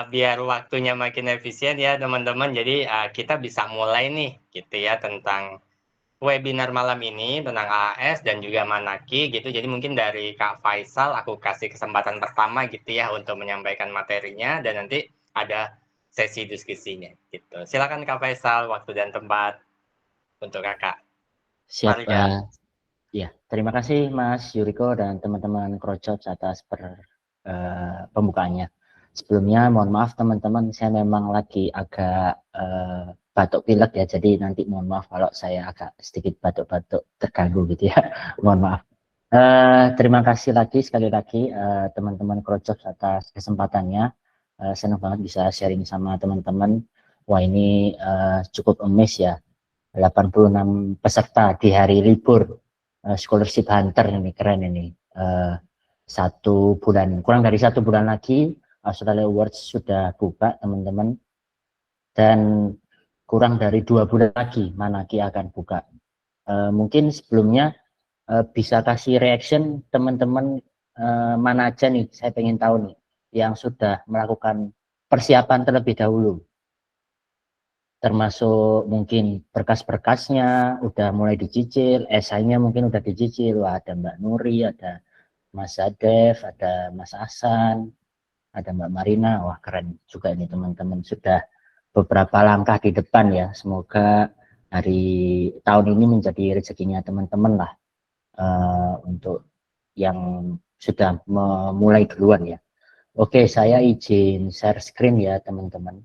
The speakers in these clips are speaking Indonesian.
biar waktunya makin efisien ya teman-teman, jadi kita bisa mulai nih gitu ya tentang webinar malam ini tentang AAS dan juga Manaki gitu. Jadi mungkin dari Kak Faisal aku kasih kesempatan pertama gitu ya untuk menyampaikan materinya dan nanti ada sesi diskusinya gitu. Silakan Kak Faisal, waktu dan tempat untuk Kakak. Siap, Mari Kak. ya. Terima kasih Mas Yuriko dan teman-teman Crowdshot atas pembukaannya. Sebelumnya mohon maaf teman-teman, saya memang lagi agak batuk pilek ya, jadi nanti mohon maaf kalau saya agak sedikit batuk-batuk terganggu gitu ya. Mohon maaf. Terima kasih lagi sekali lagi teman-teman Crowdshot atas kesempatannya. Senang banget bisa sharing sama teman-teman. Wah ini cukup emis ya. 86 peserta di hari libur scholarship hunter, ini keren ini. 1 bulan, kurang dari 1 bulan lagi Australia Awards sudah buka teman-teman, dan kurang dari 2 bulan lagi Manaki akan buka. Mungkin sebelumnya bisa kasih reaction teman-teman, mana aja nih, saya pengen tahu nih yang sudah melakukan persiapan terlebih dahulu, termasuk mungkin berkas-berkasnya udah mulai dicicil, esainya mungkin udah dicicil. Wah, ada Mbak Nuri, ada Mas Adev, ada Mas Hasan, ada Mbak Marina. Wah, keren juga ini teman-teman, sudah beberapa langkah di depan ya. Semoga hari tahun ini menjadi rezekinya teman-teman lah, untuk yang sudah memulai duluan ya. Oke, saya izin share screen ya teman-teman.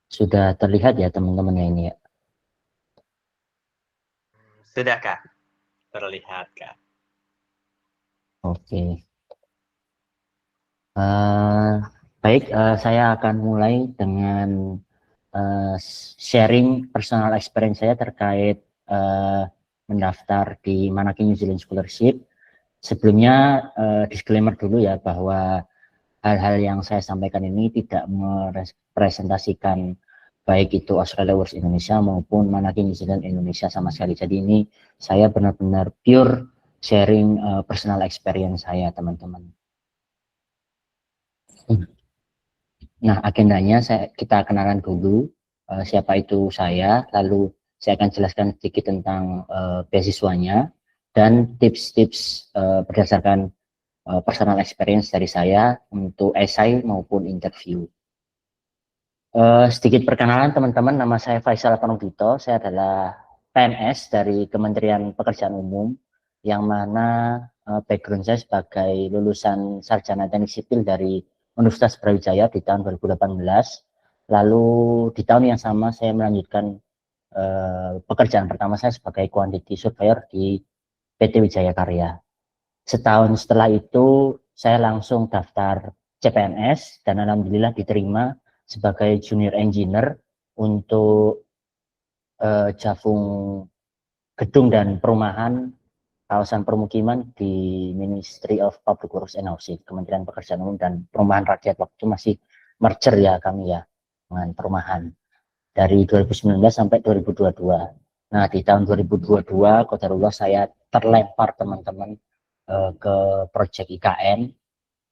Sudah terlihat ya teman-teman ya ini ya. Sudah Kak, terlihat Kak. Oke. Baik, saya akan mulai dengan sharing personal experience saya terkait mendaftar di Manaki New Zealand Scholarship. Sebelumnya disclaimer dulu ya, bahwa hal-hal yang saya sampaikan ini tidak merepresentasikan baik itu Australia Awards Indonesia maupun Manaki New Zealand Indonesia sama sekali. Jadi ini saya benar-benar pure sharing personal experience saya teman-teman. Nah, agendanya kita kenalan dulu siapa itu saya, lalu saya akan jelaskan sedikit tentang beasiswanya dan tips-tips berdasarkan personal experience dari saya untuk esai maupun interview. Sedikit perkenalan teman-teman, nama saya Faisal Panudito, saya adalah PNS dari Kementerian Pekerjaan Umum, yang mana background saya sebagai lulusan sarjana teknik sipil dari Universitas Brawijaya di tahun 2018. Lalu di tahun yang sama saya melanjutkan pekerjaan pertama saya sebagai quantity surveyor di PT Wijaya Karya. Setahun setelah itu saya langsung daftar CPNS dan alhamdulillah diterima sebagai junior engineer untuk Jafung Gedung dan Perumahan Kawasan Permukiman di Ministry of Public Works and Housing, Kementerian Pekerjaan Umum dan Perumahan Rakyat. Waktu itu masih merger ya kami ya dengan perumahan, dari 2019 sampai 2022. Nah, di tahun 2022 qadarullah saya terlempar teman-teman ke proyek IKN,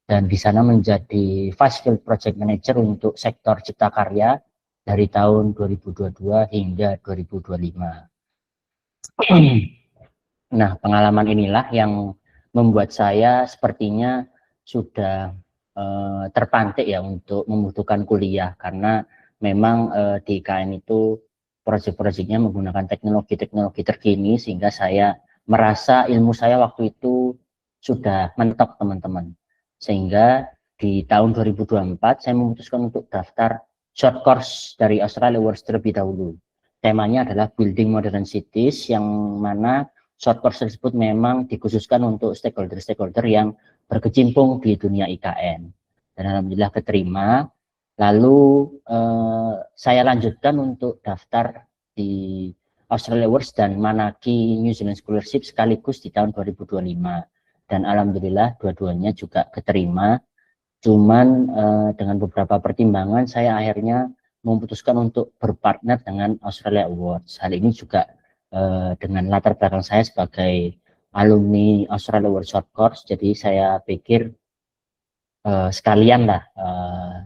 dan di sana menjadi Vice Field Project Manager untuk sektor Cipta Karya dari tahun 2022 hingga 2025. Nah, pengalaman inilah yang membuat saya sepertinya sudah terpantik ya untuk membutuhkan kuliah, karena memang di IKN itu proyek-proyeknya menggunakan teknologi-teknologi terkini, sehingga saya merasa ilmu saya waktu itu sudah mentok teman-teman. Sehingga di tahun 2024 saya memutuskan untuk daftar short course dari Australia Awards terlebih dahulu. Temanya adalah Building Modern Cities, yang mana short course tersebut memang dikhususkan untuk stakeholder-stakeholder yang berkecimpung di dunia IKN. Dan alhamdulillah keterima. Lalu saya lanjutkan untuk daftar di Australia Awards dan Manaki New Zealand Scholarship sekaligus di tahun 2025. Dan alhamdulillah dua-duanya juga keterima. Cuman dengan beberapa pertimbangan saya akhirnya memutuskan untuk berpartner dengan Australia Awards. Hal ini juga dengan latar belakang saya sebagai alumni Australia Award Short Course, jadi saya pikir sekalian lah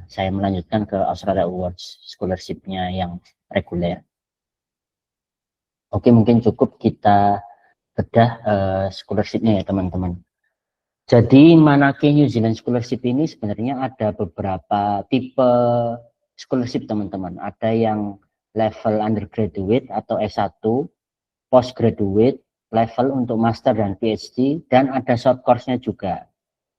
saya melanjutkan ke Australia Awards scholarship-nya yang reguler. Oke, mungkin cukup kita bedah scholarship-nya ya teman-teman. Jadi Manake New Zealand Scholarship ini sebenarnya ada beberapa tipe scholarship teman-teman. Ada yang level undergraduate atau S1, postgraduate, level untuk master dan PhD, dan ada short course-nya juga.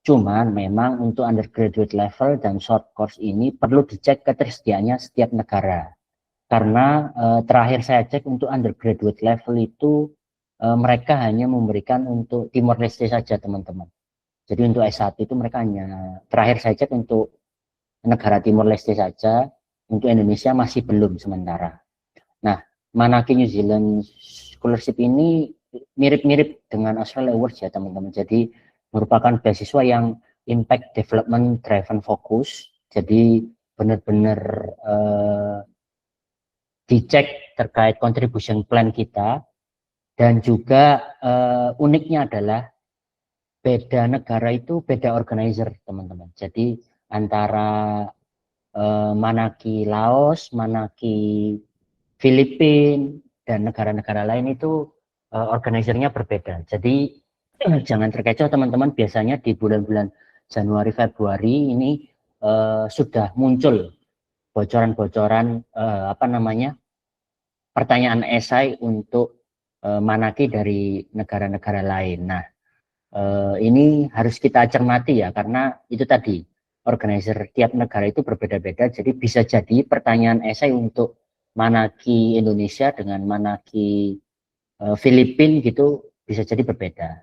Cuman memang untuk undergraduate level dan short course ini perlu dicek ketersediaannya setiap negara. Karena terakhir saya cek untuk undergraduate level itu mereka hanya memberikan untuk Timor Leste saja teman-teman. Jadi untuk S1 itu mereka hanya, terakhir saya cek untuk negara Timor Leste saja, untuk Indonesia masih belum sementara. Nah, Manake New Zealand Scholarship ini mirip-mirip dengan Australia Awards ya teman-teman. Jadi merupakan beasiswa yang impact development driven focus. Jadi benar-benar dicek terkait contribution plan kita, dan juga uniknya adalah beda negara itu beda organizer teman-teman. Jadi antara Manaki Laos, Manaki Filipina, dan negara-negara lain itu organizernya berbeda. Jadi jangan terkecoh teman-teman, biasanya di bulan-bulan Januari Februari ini sudah muncul bocoran-bocoran apa namanya pertanyaan esai untuk Manaki dari negara-negara lain. Nah, ini harus kita cermati ya, karena itu tadi organizer tiap negara itu berbeda-beda, jadi bisa jadi pertanyaan esai untuk Manaki Indonesia dengan Manaki Filipina gitu bisa jadi berbeda.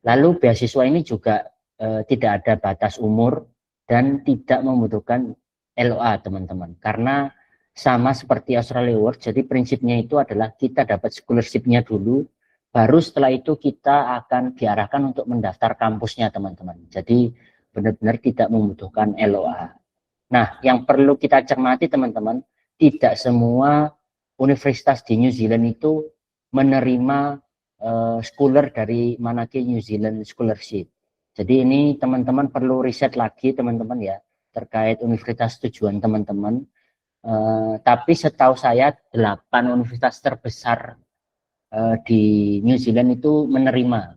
Lalu beasiswa ini juga tidak ada batas umur dan tidak membutuhkan LOA teman-teman, karena sama seperti Australia Awards, jadi prinsipnya itu adalah kita dapat scholarship-nya dulu, baru setelah itu kita akan diarahkan untuk mendaftar kampusnya teman-teman. Jadi benar-benar tidak membutuhkan LOA. Nah, yang perlu kita cermati teman-teman, tidak semua universitas di New Zealand itu menerima scholar dari Manake New Zealand Scholarship. Jadi ini teman-teman perlu riset lagi teman-teman ya, terkait universitas tujuan teman-teman. Tapi setahu saya 8 universitas terbesar di New Zealand itu menerima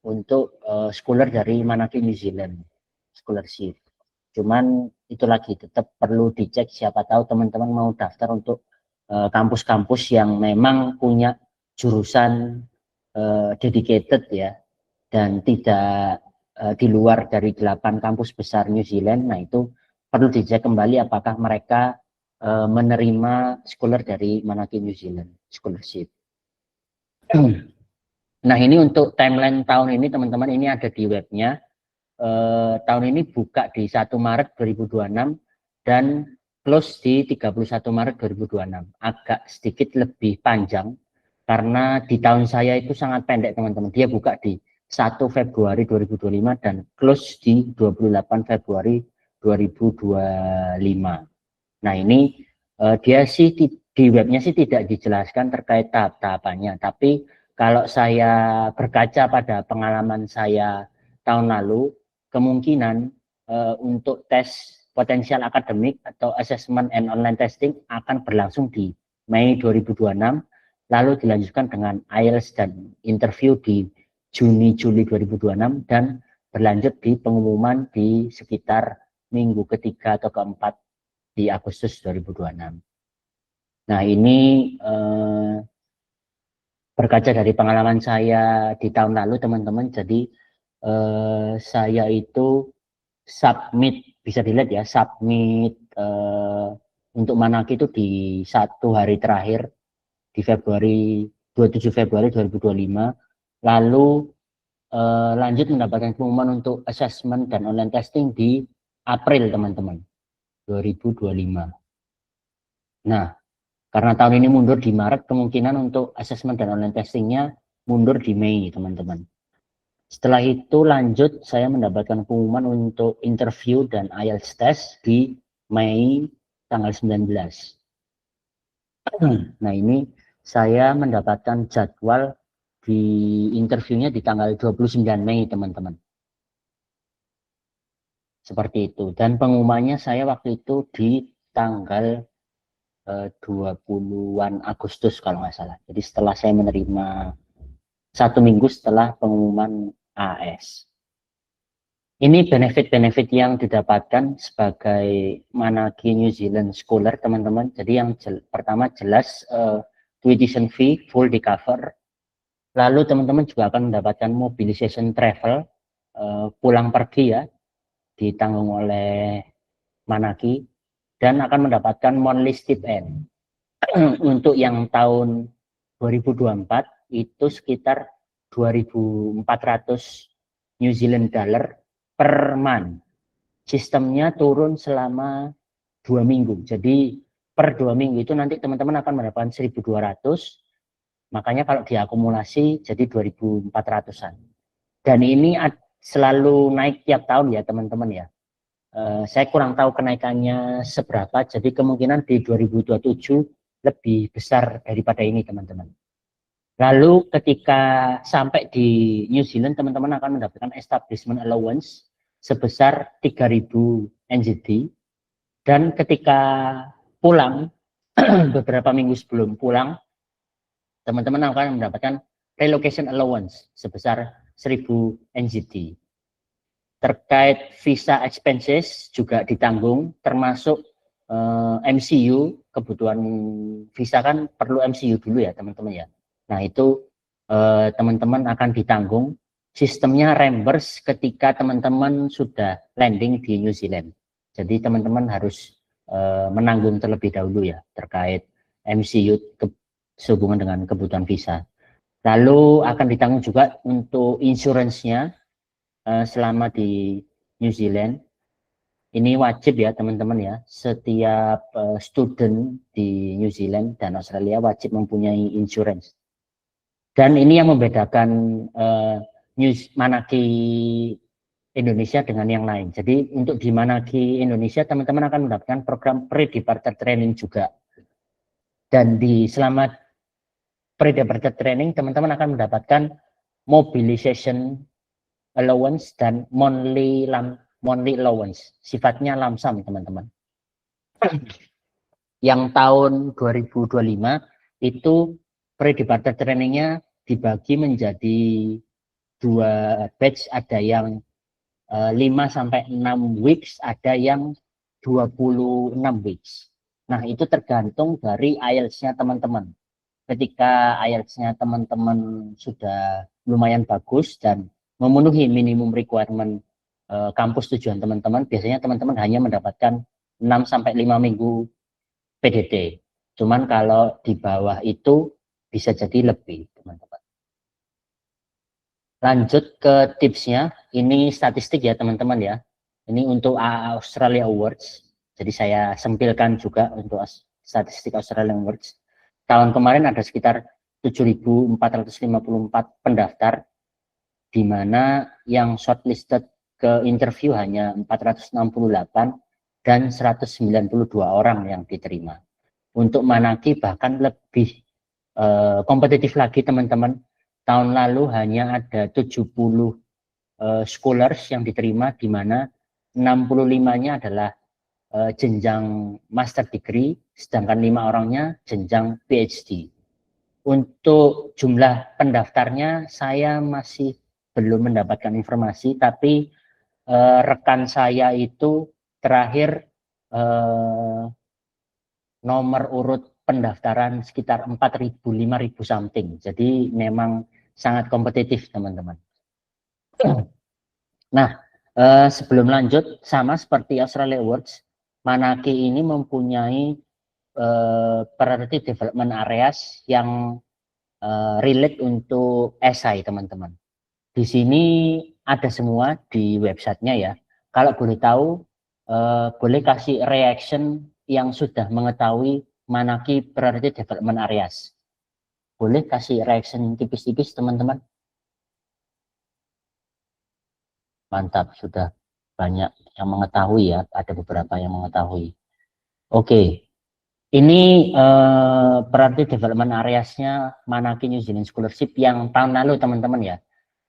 untuk scholar dari Manake New Zealand Scholarship. Cuman itu lagi tetap perlu dicek, siapa tahu teman-teman mau daftar untuk kampus-kampus yang memang punya jurusan dedicated ya, dan tidak di luar dari 8 kampus besar New Zealand. Nah itu perlu dicek kembali apakah mereka menerima scholar dari Manake New Zealand Scholarship. Nah ini untuk timeline tahun ini teman-teman, ini ada di webnya. Tahun ini buka di 1 Maret 2026 dan close di 31 Maret 2026. Agak sedikit lebih panjang karena di tahun saya itu sangat pendek teman-teman. Dia buka di 1 Februari 2025 dan close di 28 Februari 2025. Nah ini dia sih di webnya sih tidak dijelaskan terkait tahap-tahapannya, tapi kalau saya berkaca pada pengalaman saya tahun lalu, kemungkinan untuk tes potensial akademik atau assessment and online testing akan berlangsung di Mei 2026, lalu dilanjutkan dengan IELTS dan interview di Juni-Juli 2026, dan berlanjut di pengumuman di sekitar minggu ketiga atau keempat di Agustus 2026. Nah ini berkaca dari pengalaman saya di tahun lalu teman-teman, jadi saya itu submit, bisa dilihat ya, submit untuk Manaki itu di 1 hari terakhir di Februari 27 Februari 2025, lalu lanjut mendapatkan pengumuman untuk assessment dan online testing di April teman-teman 2025. Nah karena tahun ini mundur di Maret, kemungkinan untuk assessment dan online testingnya mundur di Mei teman-teman. Setelah itu lanjut saya mendapatkan pengumuman untuk interview dan IELTS test di Mei tanggal 19. Nah ini saya mendapatkan jadwal di interviewnya di tanggal 29 Mei teman-teman. Seperti itu. Dan pengumumannya saya waktu itu di tanggal 20-an Agustus kalau nggak salah. Jadi setelah saya menerima 1 minggu setelah pengumuman AS. Ini benefit-benefit yang didapatkan sebagai Manaki New Zealand Scholar teman-teman. Jadi yang pertama jelas tuition fee full di cover. Lalu teman-teman juga akan mendapatkan mobilization travel pulang pergi ya, ditanggung oleh Manaki, dan akan mendapatkan monthly stipend. Untuk yang tahun 2024 itu sekitar 2.400 New Zealand dollar per month. Sistemnya turun selama 2 minggu. Jadi per 2 minggu itu nanti teman-teman akan mendapatkan 1.200. Makanya kalau diakumulasi jadi 2.400-an. Dan ini selalu naik tiap tahun ya teman-teman ya. Saya kurang tahu kenaikannya seberapa. Jadi kemungkinan di 2027 lebih besar daripada ini teman-teman. Lalu ketika sampai di New Zealand teman-teman akan mendapatkan establishment allowance sebesar 3.000 NZD, dan ketika pulang beberapa minggu sebelum pulang teman-teman akan mendapatkan relocation allowance sebesar 1.000 NZD. Terkait visa expenses juga ditanggung, termasuk MCU, kebutuhan visa kan perlu MCU dulu ya teman-teman ya. Nah itu teman-teman akan ditanggung. Sistemnya reimburse ketika teman-teman sudah landing di New Zealand. Jadi teman-teman harus menanggung terlebih dahulu ya terkait MCU sehubungan dengan kebutuhan visa. Lalu akan ditanggung juga untuk insurance-nya selama di New Zealand. Ini wajib ya teman-teman ya, setiap student di New Zealand dan Australia wajib mempunyai insurance. Dan ini yang membedakan Manaki Indonesia dengan yang lain. Jadi untuk di Manaki Indonesia teman-teman akan mendapatkan program pre-departure training juga. Dan di selama pre-departure training teman-teman akan mendapatkan mobilization allowance dan monthly allowance, sifatnya lamsam teman-teman. Yang tahun 2025 itu pre-departure trainingnya dibagi menjadi 2 batch, ada yang 5-6 weeks, ada yang 26 weeks. Nah itu tergantung dari IELTS-nya teman-teman. Ketika IELTS-nya teman-teman sudah lumayan bagus dan memenuhi minimum requirement kampus tujuan teman-teman, biasanya teman-teman hanya mendapatkan 6-5 minggu PDT. Cuman kalau di bawah itu bisa jadi lebih teman-teman. Lanjut ke tipsnya, ini statistik ya teman-teman ya. Ini untuk Australia Awards. Jadi saya sempilkan juga untuk statistik Australia Awards. Tahun kemarin ada sekitar 7.454 pendaftar, di mana yang shortlisted ke interview hanya 468 dan 192 orang yang diterima. Untuk Manaki bahkan lebih kompetitif lagi teman-teman. Tahun lalu hanya ada 70 scholars yang diterima, di mana 65-nya adalah jenjang master degree, sedangkan 5 orangnya jenjang PhD. Untuk jumlah pendaftarnya saya masih belum mendapatkan informasi, tapi rekan saya itu terakhir nomor urut pendaftaran sekitar 4.000, 5.000 something. Jadi memang sangat kompetitif teman-teman. Nah, sebelum lanjut, sama seperti Australia Awards, Manaki ini mempunyai priority development areas yang relate untuk SI teman-teman. Di sini ada semua di websitenya ya. Kalau boleh tahu, boleh kasih reaction yang sudah mengetahui Manaki priority development areas. Boleh kasih reaction tipis-tipis teman-teman. Mantap, sudah banyak yang mengetahui ya, ada beberapa yang mengetahui. Oke, Ini priority development areas-nya Manaki New Zealand Scholarship yang tahun lalu teman-teman ya.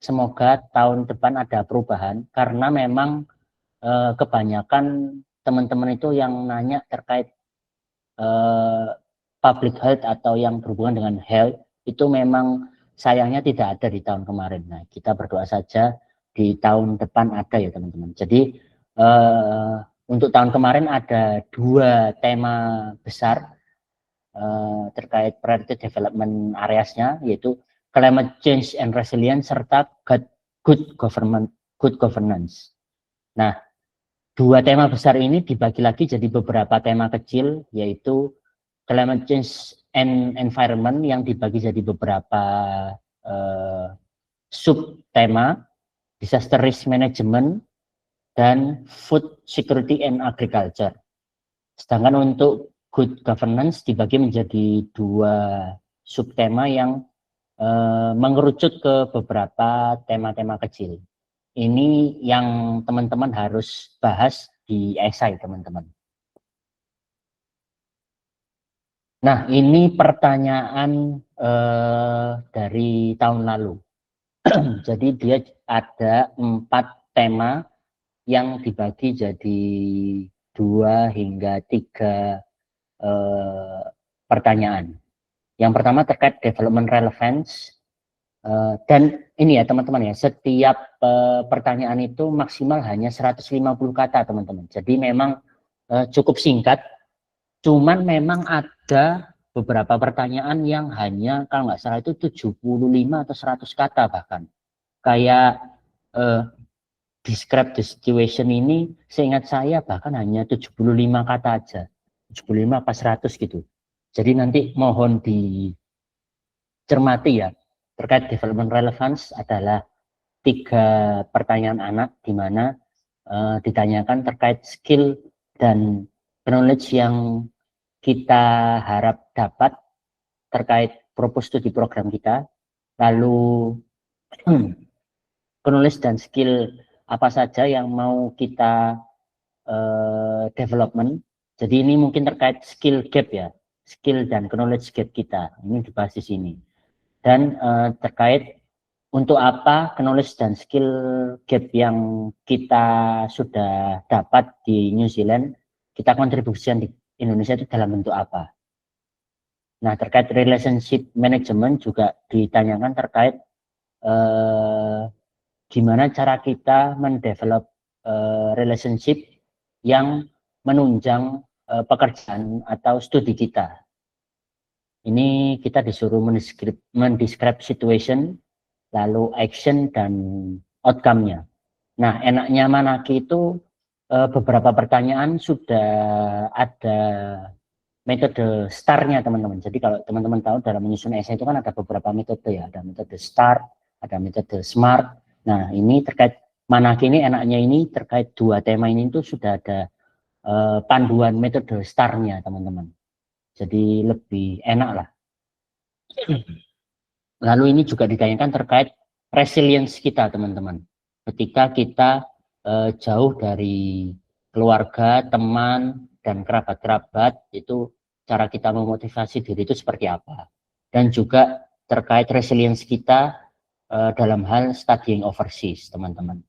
Semoga tahun depan ada perubahan karena memang kebanyakan teman-teman itu yang nanya terkait public health atau yang berhubungan dengan health itu memang sayangnya tidak ada di tahun kemarin. Nah, kita berdoa saja di tahun depan ada ya teman-teman. Jadi untuk tahun kemarin ada 2 tema besar terkait priority development areas-nya, yaitu climate change and resilience serta good governance. Nah, 2 tema besar ini dibagi lagi jadi beberapa tema kecil, yaitu climate change and environment yang dibagi jadi beberapa sub tema, disaster risk management, dan food security and agriculture. Sedangkan untuk good governance dibagi menjadi 2 subtema yang mengerucut ke beberapa tema-tema kecil. Ini yang teman-teman harus bahas di esai teman-teman. Nah, ini pertanyaan dari tahun lalu. Jadi dia ada 4 tema yang dibagi jadi 2 hingga 3 pertanyaan. Yang pertama terkait development relevance, dan ini ya teman-teman ya, setiap pertanyaan itu maksimal hanya 150 kata teman-teman. Jadi memang cukup singkat, cuman memang ada beberapa pertanyaan yang hanya kalau nggak salah itu 75 atau 100 kata bahkan. Kayak describe the situation ini seingat saya bahkan hanya 75 kata aja. 75 apa 100 gitu. Jadi nanti mohon dicermati ya. Terkait development relevance adalah 3 pertanyaan anak di mana ditanyakan terkait skill dan knowledge yang kita harap dapat terkait propose studi program kita. Lalu knowledge dan skill apa saja yang mau kita development. Jadi ini mungkin terkait skill gap ya, skill dan knowledge gap kita. Ini dibahas di sini. Dan terkait untuk apa knowledge dan skill gap yang kita sudah dapat di New Zealand, kita kontribusikan di Indonesia itu dalam bentuk apa. Nah, terkait relationship management juga ditanyakan terkait gimana cara kita mendevelop relationship yang menunjang pekerjaan atau studi kita. Ini kita disuruh mendescribe situation, lalu action dan outcome-nya. Nah, enaknya Manaki itu beberapa pertanyaan sudah ada metode STAR-nya teman-teman. Jadi kalau teman-teman tahu dalam menyusun esai itu kan ada beberapa metode ya, ada metode STAR, ada metode SMART. Nah, ini terkait Manaki ini enaknya ini terkait 2 tema ini itu sudah ada panduan metode STAR-nya teman-teman. Jadi lebih enak lah. Lalu ini juga ditanyakan terkait resilience kita teman-teman. Ketika kita jauh dari keluarga, teman, dan kerabat-kerabat, itu cara kita memotivasi diri itu seperti apa. Dan juga terkait resilience kita dalam hal studying overseas teman-teman.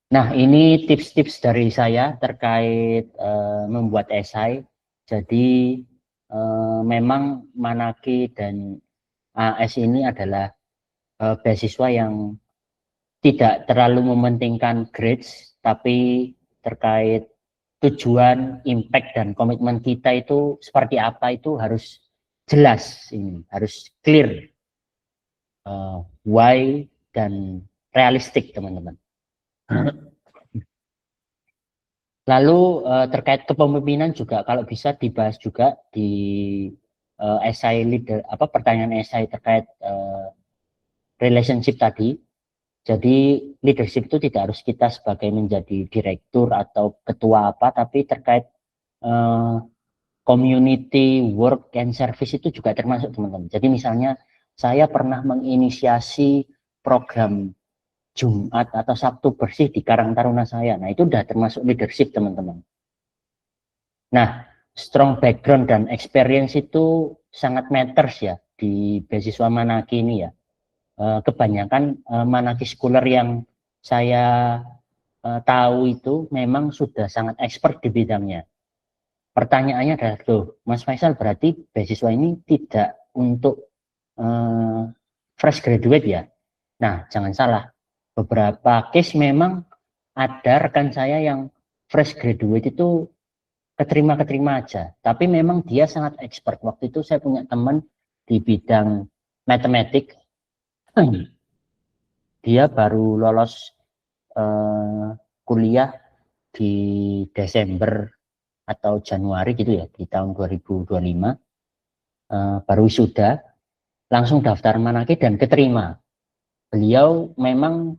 Nah, ini tips-tips dari saya terkait membuat esai. Jadi memang Manaki dan AS ini adalah beasiswa yang tidak terlalu mementingkan grades, tapi terkait tujuan, impact, dan komitmen kita itu seperti apa itu harus jelas, ini harus clear, why dan realistik teman-teman. Lalu terkait kepemimpinan juga kalau bisa dibahas juga di esai leader, pertanyaan esai terkait relationship tadi. Jadi leadership itu tidak harus kita sebagai menjadi direktur atau ketua apa, tapi terkait community work and service itu juga termasuk teman-teman. Jadi misalnya saya pernah menginisiasi program Jumat atau Sabtu bersih di Karang Taruna saya. Nah, itu udah termasuk leadership, teman-teman. Nah, strong background dan experience itu sangat matters ya di beasiswa Manaki ini ya. Kebanyakan Manaki scholar yang saya tahu itu memang sudah sangat expert di bidangnya. Pertanyaannya adalah, tuh, Mas Faisal, berarti beasiswa ini tidak untuk fresh graduate ya? Nah, jangan salah. Beberapa case memang ada rekan saya yang fresh graduate itu keterima-keterima aja. Tapi memang dia sangat expert. Waktu itu saya punya teman di bidang matematik. Dia baru lolos kuliah di Desember atau Januari gitu ya, di tahun 2025. Baru wisuda, langsung daftar Manaki dan keterima. Beliau memang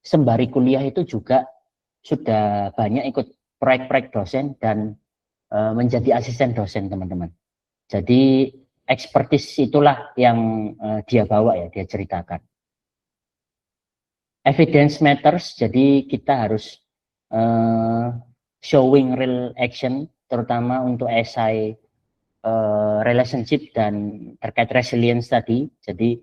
sembari kuliah itu juga sudah banyak ikut proyek-proyek dosen dan menjadi asisten dosen, teman-teman. Jadi expertise itulah yang dia bawa ya, dia ceritakan. Evidence matters, jadi kita harus showing real action, terutama untuk esai relationship dan terkait resilience tadi. Jadi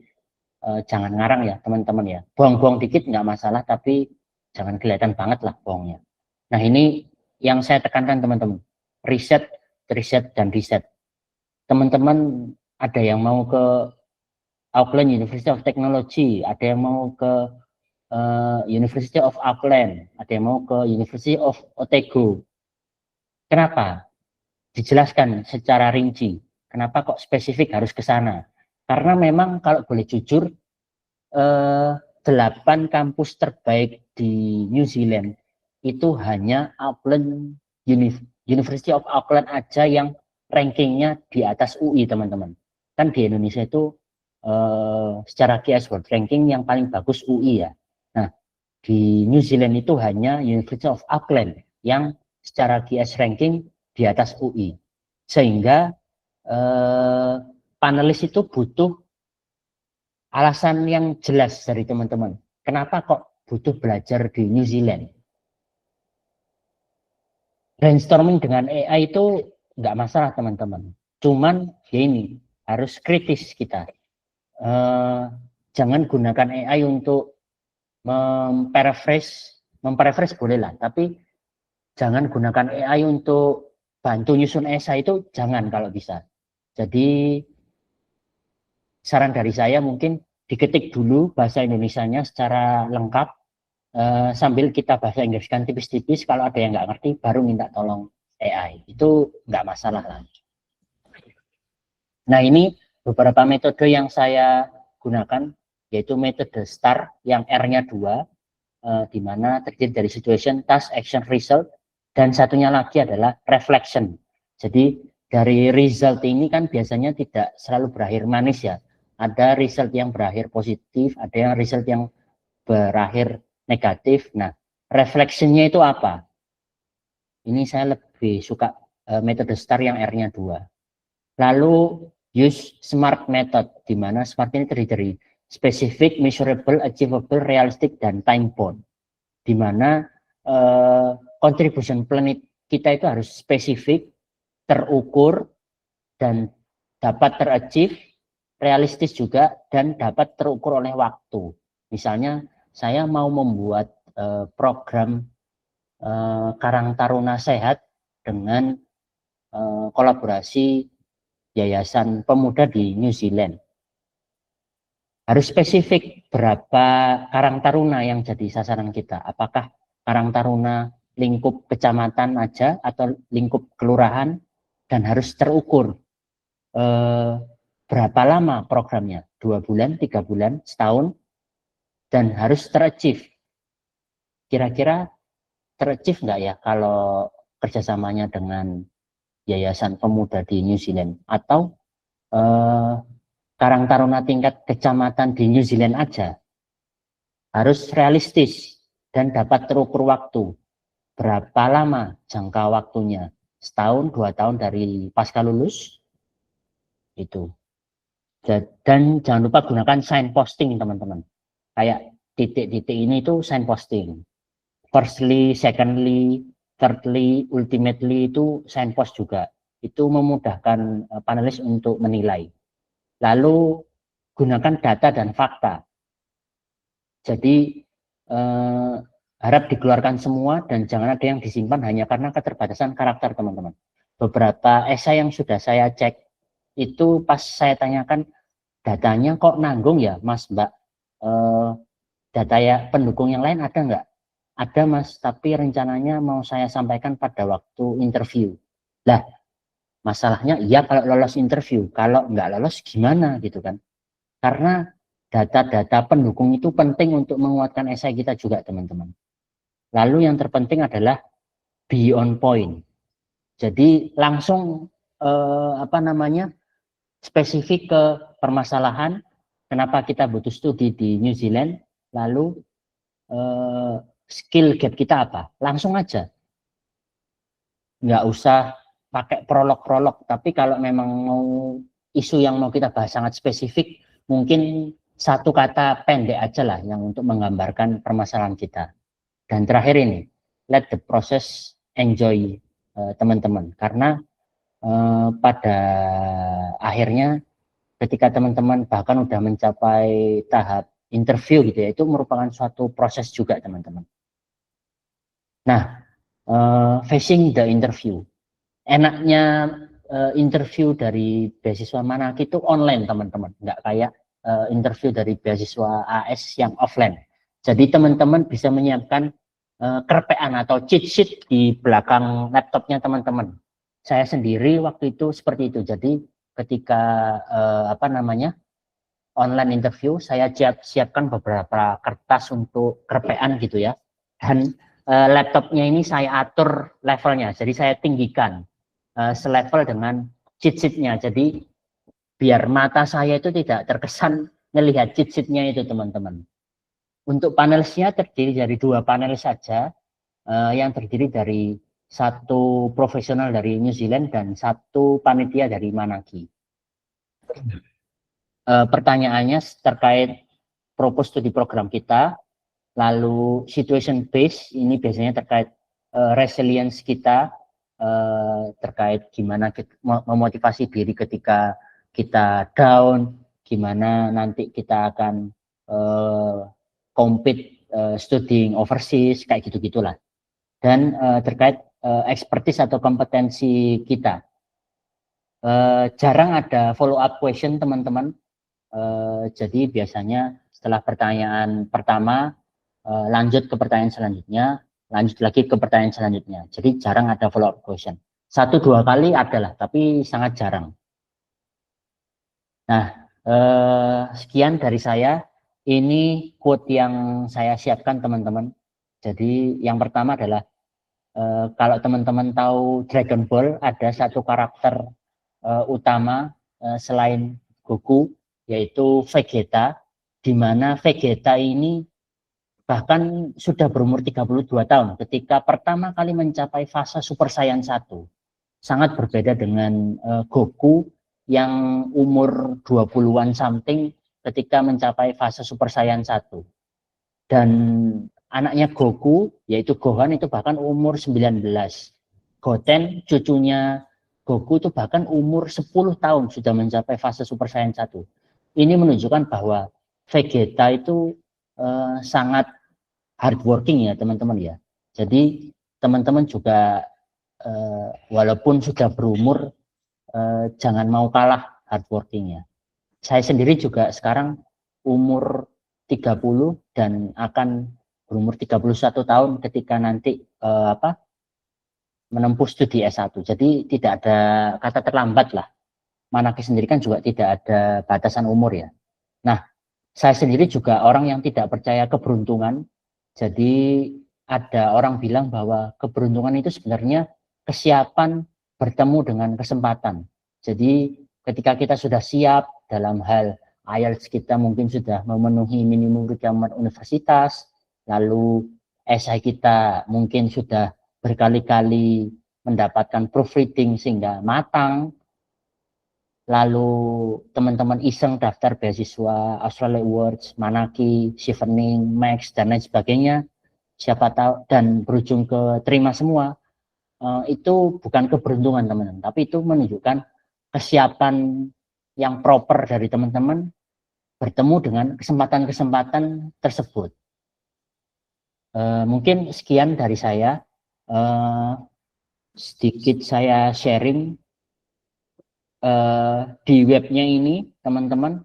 jangan ngarang ya teman-teman ya. Buang-buang dikit nggak masalah, tapi jangan kelihatan banget lah buangnya. Nah, ini yang saya tekankan teman-teman. Riset, riset, dan riset. Teman-teman ada yang mau ke Auckland University of Technology, ada yang mau ke University of Auckland, ada yang mau ke University of Otago. Kenapa? Dijelaskan secara rinci. Kenapa kok spesifik harus ke sana? Karena memang kalau boleh jujur, 8 kampus terbaik di New Zealand itu hanya Auckland University of Auckland aja yang rankingnya di atas UI, teman-teman. Kan di Indonesia itu secara QS World Ranking yang paling bagus UI ya. Nah, di New Zealand itu hanya University of Auckland yang secara QS ranking di atas UI. Sehingga panelis itu butuh alasan yang jelas dari teman-teman. Kenapa kok butuh belajar di New Zealand? Brainstorming dengan AI itu nggak masalah, teman-teman. Cuman ya ini harus kritis kita. Jangan gunakan AI untuk memparaphrase boleh lah, tapi jangan gunakan AI untuk bantu nyusun esai, itu jangan kalau bisa. Jadi saran dari saya mungkin diketik dulu bahasa Indonesianya secara lengkap, sambil kita bahasa Inggriskan tipis-tipis. Kalau ada yang nggak ngerti baru minta tolong AI, itu nggak masalah lah. Nah, ini beberapa metode yang saya gunakan, yaitu metode STAR yang R-nya 2, di mana terdiri dari situation, task, action, result, dan satunya lagi adalah reflection. Jadi dari result ini kan biasanya tidak selalu berakhir manis ya. Ada result yang berakhir positif, ada yang result yang berakhir negatif. Nah, reflectionnya itu apa? Ini saya lebih suka metode STAR yang R-nya 2. Lalu use SMART method, di mana SMART ini terdiri dari specific, measurable, achievable, realistic, dan time bound. Di mana contribution plan kita itu harus spesifik, terukur, dan dapat terachieve, realistis juga, dan dapat terukur oleh waktu. Misalnya saya mau membuat program Karang Taruna Sehat dengan kolaborasi Yayasan Pemuda di New Zealand. Harus spesifik berapa Karang Taruna yang jadi sasaran kita. Apakah Karang Taruna lingkup kecamatan aja atau lingkup kelurahan, dan harus terukur berapa lama programnya, 2 bulan, 3 bulan, setahun, dan harus terachieve. Kira-kira terachieve nggak ya kalau kerjasamanya dengan Yayasan Pemuda di New Zealand, atau Karang Taruna tingkat kecamatan di New Zealand aja harus realistis dan dapat terukur waktu. Berapa lama jangka waktunya? Setahun, 2 tahun dari pasca lulus? Itu. Dan jangan lupa gunakan signposting, teman-teman. Kayak titik-titik ini itu signposting. Firstly, secondly, thirdly, ultimately itu signpost juga. Itu memudahkan panelis untuk menilai. Lalu gunakan data dan fakta. Jadi harap dikeluarkan semua dan jangan ada yang disimpan hanya karena keterbatasan karakter, teman-teman. Beberapa esai yang sudah saya cek itu pas saya tanyakan datanya kok nanggung ya Mas Mbak, data ya pendukung yang lain ada nggak? Ada Mas, tapi rencananya mau saya sampaikan pada waktu interview. Lah, masalahnya iya kalau lolos interview, kalau nggak lolos gimana gitu kan? Karena data-data pendukung itu penting untuk menguatkan esai kita juga, teman-teman. Lalu yang terpenting adalah be on point. Jadi langsung spesifik ke permasalahan kenapa kita butuh studi di New Zealand, lalu skill gap kita apa, langsung aja, nggak usah pakai prolog-prolog. Tapi kalau memang mau isu yang mau kita bahas sangat spesifik, mungkin satu kata pendek aja lah yang untuk menggambarkan permasalahan kita. Dan terakhir ini, let the process enjoy, teman-teman, karena pada akhirnya ketika teman-teman bahkan udah mencapai tahap interview gitu ya, itu merupakan suatu proses juga, teman-teman. Nah, facing the interview, enaknya interview dari beasiswa Manaki itu online, teman-teman, nggak kayak interview dari beasiswa AS yang offline. Jadi teman-teman bisa menyiapkan kerpean atau cheat sheet di belakang laptopnya teman-teman. Saya sendiri waktu itu seperti itu. Jadi ketika online interview, saya siapkan beberapa kertas untuk kerpean gitu ya. Dan laptopnya ini saya atur levelnya. Jadi saya tinggikan selevel dengan cheat sheet-nya. Jadi biar mata saya itu tidak terkesan melihat cheat sheet-nya itu, teman-teman. Untuk panelnya terdiri dari 2 panel saja, yang terdiri dari 1 profesional dari New Zealand dan 1 panitia dari Manaki. Pertanyaannya terkait propose studi program kita, lalu situation base, ini biasanya terkait resilience kita, terkait gimana kita memotivasi diri ketika kita down, gimana nanti kita akan compete studying overseas, kayak gitu-gitulah. Dan terkait expertise atau kompetensi kita. Jarang ada follow up question, teman-teman. Jadi biasanya setelah pertanyaan pertama lanjut ke pertanyaan selanjutnya, lanjut lagi ke pertanyaan selanjutnya. Jadi jarang ada follow up question. 1-2 kali adalah, tapi sangat jarang. Nah, sekian dari saya. Ini quote yang saya siapkan, teman-teman. Jadi yang pertama adalah kalau teman-teman tahu Dragon Ball, ada 1 karakter utama selain Goku, yaitu Vegeta, di mana Vegeta ini bahkan sudah berumur 32 tahun ketika pertama kali mencapai fase Super Saiyan 1. Sangat berbeda dengan Goku yang umur 20-an something ketika mencapai fase Super Saiyan 1. Dan anaknya Goku, yaitu Gohan, itu bahkan umur 19. Goten, cucunya Goku, itu bahkan umur 10 tahun sudah mencapai fase Super Saiyan 1. Ini menunjukkan bahwa Vegeta itu sangat hardworking ya, teman-teman ya. Jadi teman-teman juga walaupun sudah berumur, jangan mau kalah hardworkingnya. Saya sendiri juga sekarang umur 30 dan akan berumur 31 tahun ketika nanti menempuh studi S1. Jadi tidak ada kata terlambat lah. Manaki sendiri kan juga tidak ada batasan umur ya. Nah, saya sendiri juga orang yang tidak percaya keberuntungan. Jadi ada orang bilang bahwa keberuntungan itu sebenarnya kesiapan bertemu dengan kesempatan. Jadi ketika kita sudah siap dalam hal IELTS, kita mungkin sudah memenuhi minimum requirement universitas, lalu esai kita mungkin sudah berkali-kali mendapatkan proofreading sehingga matang, lalu teman-teman iseng daftar beasiswa Australia Awards, Manaki, Chevening, Max, dan lain sebagainya, siapa tahu, dan berujung ke terima semua, itu bukan keberuntungan teman-teman, tapi itu menunjukkan kesiapan yang proper dari teman-teman bertemu dengan kesempatan-kesempatan tersebut. Mungkin sekian dari saya. Sedikit saya sharing di webnya ini, teman-teman.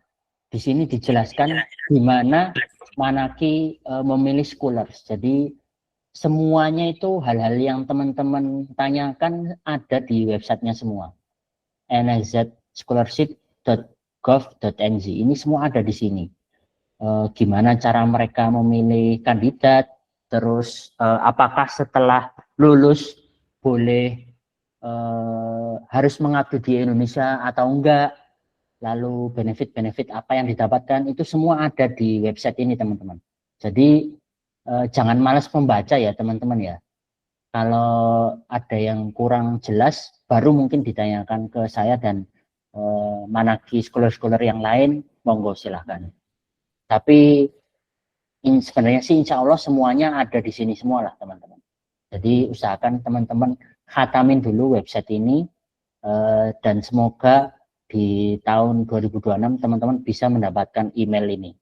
Di sini dijelaskan gimana Manaki memilih scholars. Jadi semuanya itu hal-hal yang teman-teman tanyakan ada di websitenya semua. nizscholarship.gov.nz ini semua ada di sini. Gimana cara mereka memilih kandidat, terus apakah setelah lulus boleh harus mengabdi di Indonesia atau enggak, lalu benefit-benefit apa yang didapatkan, itu semua ada di website ini teman-teman. Jadi jangan malas membaca ya teman-teman ya. Kalau ada yang kurang jelas, baru mungkin ditanyakan ke saya dan Manaki scholar-scholar yang lain, monggo silahkan. Tapi sebenarnya sih insya Allah semuanya ada di sini semua lah teman-teman. Jadi usahakan teman-teman khatamin dulu website ini dan semoga di tahun 2026 teman-teman bisa mendapatkan email ini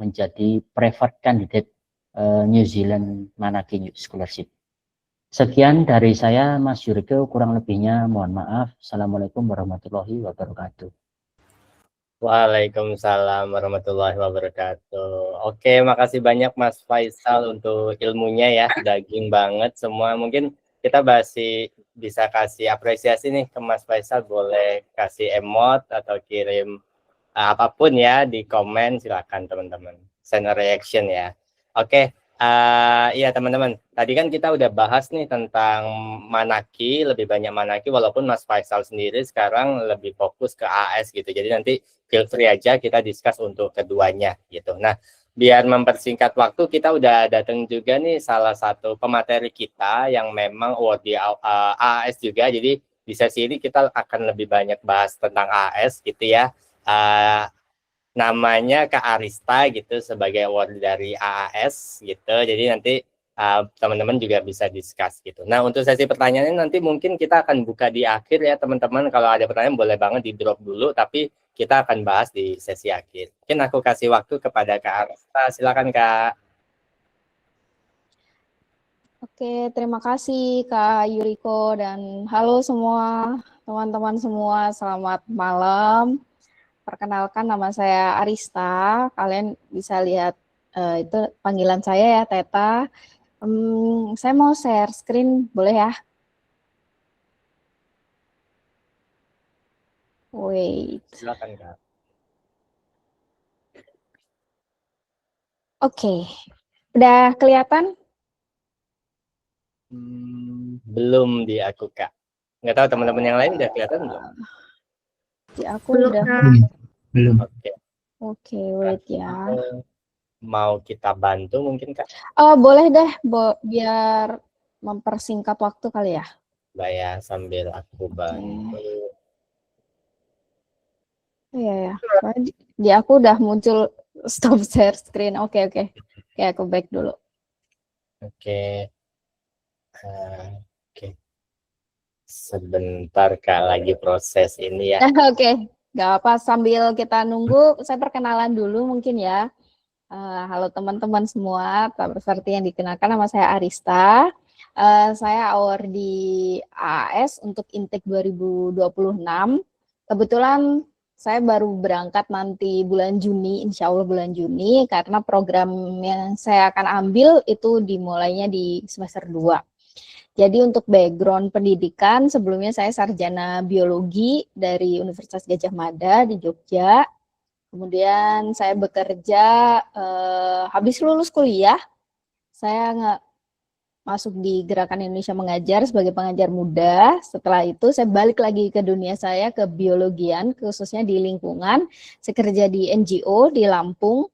menjadi preferred candidate New Zealand Manaki Scholarship. Sekian dari saya Mas Yuriko, kurang lebihnya mohon maaf. Assalamualaikum warahmatullahi wabarakatuh. Waalaikumsalam warahmatullahi wabarakatuh. Oke, makasih banyak Mas Faisal untuk ilmunya ya, daging banget semua. Mungkin kita masih bisa kasih apresiasi nih ke Mas Faisal, boleh kasih emot atau kirim apapun ya di komen, silakan teman-teman. Send a reaction ya. Oke, iya teman-teman. Tadi kan kita udah bahas nih tentang Manaki, lebih banyak Manaki, walaupun Mas Faisal sendiri sekarang lebih fokus ke AS gitu. Jadi nanti feel free aja kita discuss untuk keduanya gitu. Nah, biar mempersingkat waktu, kita udah datang juga nih salah satu pemateri kita yang memang di AS juga. Jadi di sesi ini kita akan lebih banyak bahas tentang AS gitu ya. Namanya Kak Arista gitu sebagai award dari AAS gitu. Jadi nanti teman-teman juga bisa discuss gitu. Nah, untuk sesi pertanyaannya nanti mungkin kita akan buka di akhir ya teman-teman. Kalau ada pertanyaan boleh banget di drop dulu, tapi kita akan bahas di sesi akhir. Mungkin aku kasih waktu kepada Kak Arista. Silakan Kak. Oke, terima kasih Kak Yuriko dan halo semua teman-teman semua, selamat malam. Perkenalkan nama saya Arista, kalian bisa lihat itu panggilan saya ya Teta. Saya mau share screen, boleh ya? Wait. Silakan Kak. Oke, udah kelihatan? Belum di aku Kak. Nggak tahu teman-teman yang lain udah kelihatan belum? Di aku udah. Belum. Oke, wait ya. Mau kita bantu mungkin Kak? Boleh deh, biar mempersingkat waktu kali ya. Mbak ya, sambil aku bantu. Iya ya, di aku udah muncul stop share screen. Oke. Oke, aku back dulu. Oke. Sebentar Kak, lagi proses ini ya. Oke, nggak apa, sambil kita nunggu, saya perkenalan dulu mungkin ya. Halo teman-teman semua, seperti yang dikenalkan nama saya Arista. Saya award di AAS untuk intake 2026. Kebetulan saya baru berangkat nanti bulan Juni, insya Allah bulan Juni, karena program yang saya akan ambil itu dimulainya di semester 2. Jadi untuk background pendidikan, sebelumnya saya sarjana biologi dari Universitas Gadjah Mada di Jogja. Kemudian saya bekerja, habis lulus kuliah, saya masuk di Gerakan Indonesia Mengajar sebagai pengajar muda. Setelah itu saya balik lagi ke dunia saya, ke biologian, khususnya di lingkungan. Saya kerja di NGO di Lampung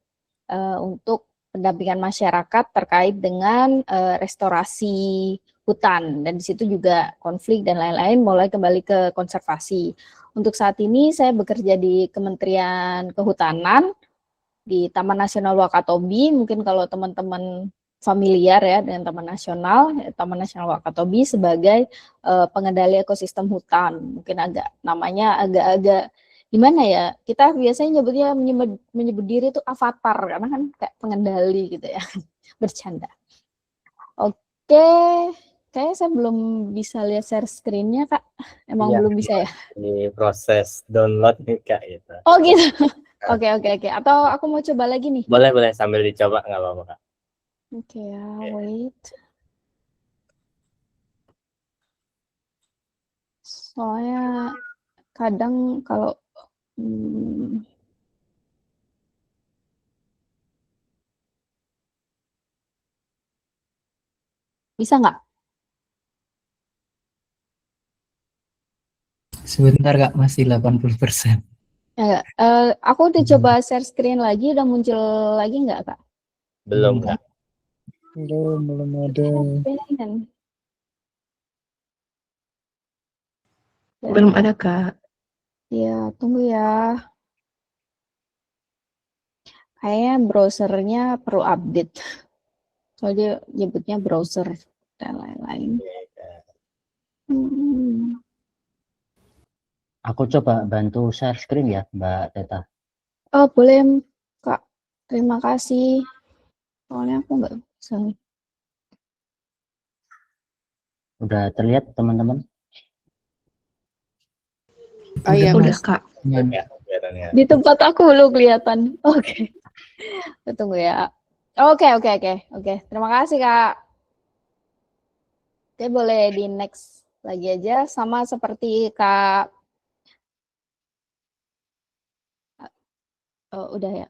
untuk pendampingan masyarakat terkait dengan restorasi hutan, dan di situ juga konflik dan lain-lain mulai kembali ke konservasi. Untuk saat ini saya bekerja di Kementerian Kehutanan di Taman Nasional Wakatobi. Mungkin kalau teman-teman familiar ya dengan Taman Nasional Wakatobi sebagai pengendali ekosistem hutan. Mungkin namanya agak-agak gimana ya? Kita biasanya menyebut diri itu avatar karena kan kayak pengendali gitu ya. Bercanda. Oke, kayaknya saya belum bisa lihat share screen-nya, Kak. Emang belum bisa ya? Di proses download nih, Kak, gitu. Oh gitu. Oke. Atau aku mau coba lagi nih. Boleh sambil dicoba, nggak apa-apa, Kak. Oke ya, wait. Soalnya kadang kalau bisa nggak? Sebentar Kak, masih 80%. Ya, aku udah coba share screen lagi, udah muncul lagi nggak, Kak? Belum, Kak. Belum ada. Belum ada, Kak. Ya, tunggu ya. Kayaknya browsernya perlu update. Soalnya nyebutnya browser dan lain-lain. Aku coba bantu share screen ya, Mbak Teta. Oh, boleh, Kak. Terima kasih. Soalnya aku nggak bisa. Udah terlihat, teman-teman? Oh iya, udah, Kak. Ya, kelihatannya. Di tempat aku belum kelihatan. Oke. Tunggu ya. Oke. Terima kasih, Kak. Oke, boleh di next lagi aja. Sama seperti Kak. Oh, udah ya.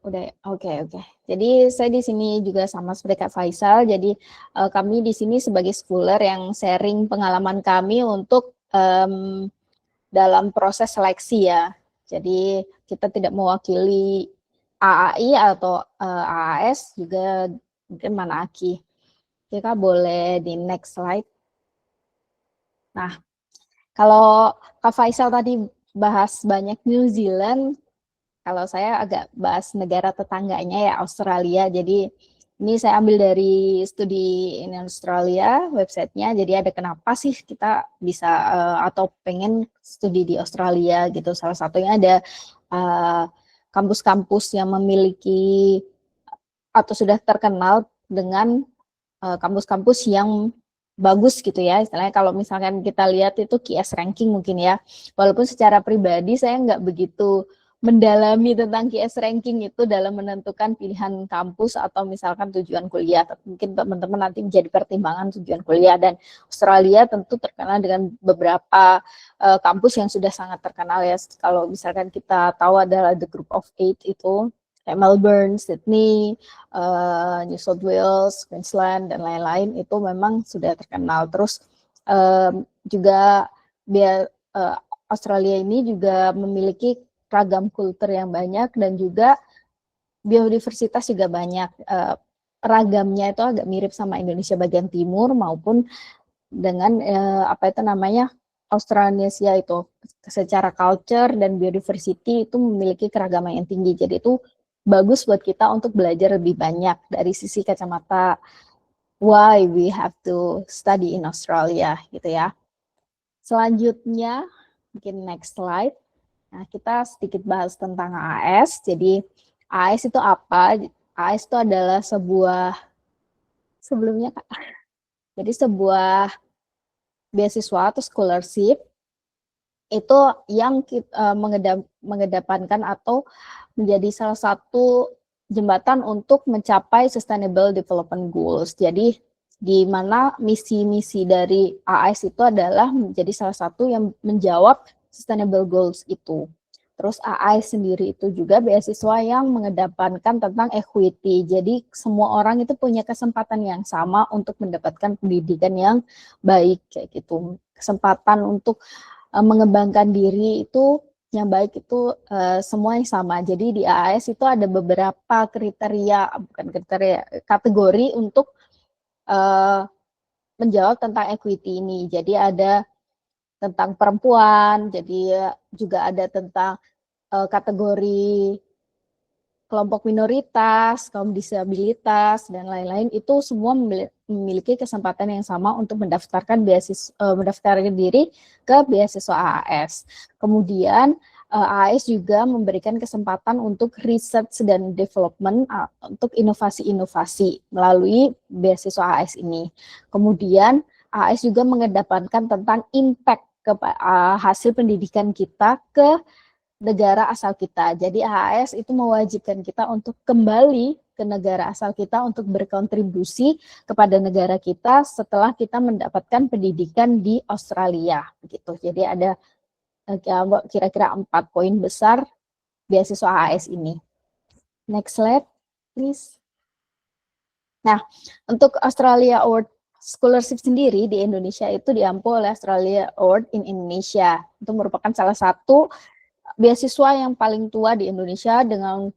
Oke. Jadi saya di sini juga sama seperti Kak Faisal. Jadi kami di sini sebagai schooler yang sharing pengalaman kami untuk dalam proses seleksi ya. Jadi kita tidak mewakili AAI atau AAS, juga mungkin Manaki. Kita boleh di next slide. Nah, kalau Kak Faisal tadi bahas banyak New Zealand, kalau saya agak bahas negara tetangganya ya, Australia. Jadi ini saya ambil dari studi in Australia, websitenya. Jadi ada kenapa sih kita bisa atau pengen studi di Australia gitu. Salah satunya ada kampus-kampus yang memiliki atau sudah terkenal dengan kampus-kampus yang bagus gitu ya. Istilahnya kalau misalkan kita lihat itu QS ranking mungkin ya. Walaupun secara pribadi saya nggak begitu mendalami tentang QS ranking itu dalam menentukan pilihan kampus atau misalkan tujuan kuliah. Mungkin teman-teman nanti menjadi pertimbangan tujuan kuliah. Dan Australia tentu terkenal dengan beberapa kampus yang sudah sangat terkenal ya. Kalau misalkan kita tahu adalah The Group of Eight itu, kayak Melbourne, Sydney, New South Wales, Queensland, dan lain-lain itu memang sudah terkenal. Terus juga Australia ini juga memiliki ragam kultur yang banyak dan juga biodiversitas juga banyak. Ragamnya itu agak mirip sama Indonesia bagian timur maupun dengan apa itu namanya Australanesia itu. Secara culture dan biodiversity itu memiliki keragaman yang tinggi. Jadi itu bagus buat kita untuk belajar lebih banyak dari sisi kacamata why we have to study in Australia gitu ya. Selanjutnya mungkin next slide. Nah, kita sedikit bahas tentang AAS. Jadi AAS itu apa? AAS itu adalah sebuah sebuah beasiswa atau scholarship itu yang mengedepankan atau menjadi salah satu jembatan untuk mencapai Sustainable Development Goals. Jadi di mana misi-misi dari AAS itu adalah menjadi salah satu yang menjawab Sustainable Goals itu. Terus AAS sendiri itu juga beasiswa yang mengedepankan tentang equity. Jadi semua orang itu punya kesempatan yang sama untuk mendapatkan pendidikan yang baik kayak gitu. Kesempatan untuk mengembangkan diri itu yang baik itu semua yang sama. Jadi di AAS itu ada beberapa kategori untuk menjawab tentang equity ini. Jadi ada tentang perempuan, jadi juga ada tentang kategori kelompok minoritas, kaum disabilitas, dan lain-lain itu semua memiliki kesempatan yang sama untuk mendaftarkan mendaftarkan diri ke beasiswa AAS. Kemudian AAS juga memberikan kesempatan untuk research dan development untuk inovasi-inovasi melalui beasiswa AAS ini. Kemudian AAS juga mengedepankan tentang impact ke hasil pendidikan kita ke negara asal kita. Jadi AAS itu mewajibkan kita untuk kembali ke negara asal kita untuk berkontribusi kepada negara kita setelah kita mendapatkan pendidikan di Australia. Begitu. Jadi ada kira-kira 4 poin besar beasiswa AAS ini. Next slide, please. Nah, untuk Australia Award Scholarship sendiri di Indonesia itu diampu oleh Australia Award in Indonesia. Itu merupakan salah satu beasiswa yang paling tua di Indonesia dengan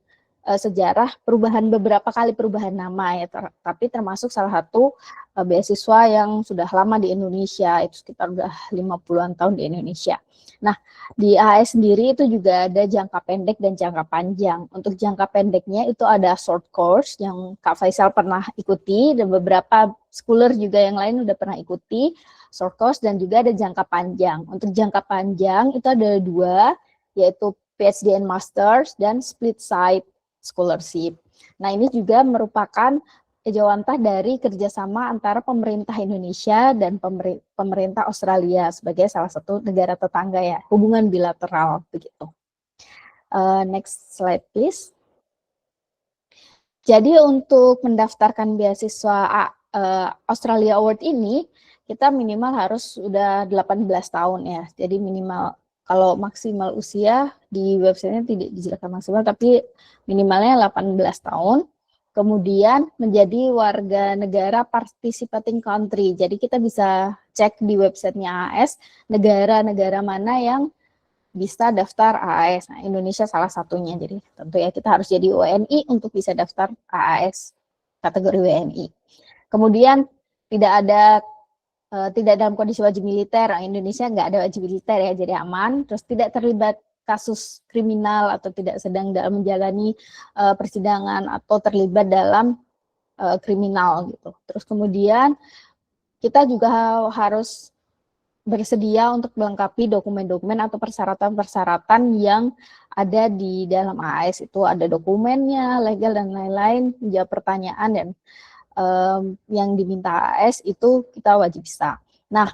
sejarah beberapa kali perubahan nama ya, tapi termasuk salah satu beasiswa yang sudah lama di Indonesia, itu sekitar udah 50-an tahun di Indonesia. Nah, di AAS sendiri itu juga ada jangka pendek dan jangka panjang. Untuk jangka pendeknya itu ada short course yang Kak Faisal pernah ikuti dan beberapa scholar juga yang lain udah pernah ikuti short course, dan juga ada jangka panjang. Untuk jangka panjang itu ada 2, yaitu PhD and Masters dan Split Site Scholarship. Nah, ini juga merupakan ejawantah dari kerjasama antara pemerintah Indonesia dan pemerintah Australia sebagai salah satu negara tetangga ya, hubungan bilateral begitu. Next slide please. Jadi untuk mendaftarkan beasiswa Australia Award ini, kita minimal harus sudah 18 tahun ya, jadi minimal. Kalau maksimal usia di websitenya tidak dijelaskan maksimal, tapi minimalnya 18 tahun. Kemudian menjadi warga negara participating country. Jadi kita bisa cek di websitenya AAS negara-negara mana yang bisa daftar AAS. Nah, Indonesia salah satunya. Jadi tentu ya kita harus jadi WNI untuk bisa daftar AAS kategori WNI. Kemudian tidak dalam kondisi wajib militer. Indonesia nggak ada wajib militer ya, jadi aman. Terus tidak terlibat kasus kriminal atau tidak sedang dalam menjalani persidangan atau terlibat dalam kriminal gitu. Terus kemudian kita juga harus bersedia untuk melengkapi dokumen-dokumen atau persyaratan-persyaratan yang ada di dalam AAS. Itu ada dokumennya, legal dan lain-lain, menjawab pertanyaan dan yang diminta AAS itu kita wajib bisa. Nah,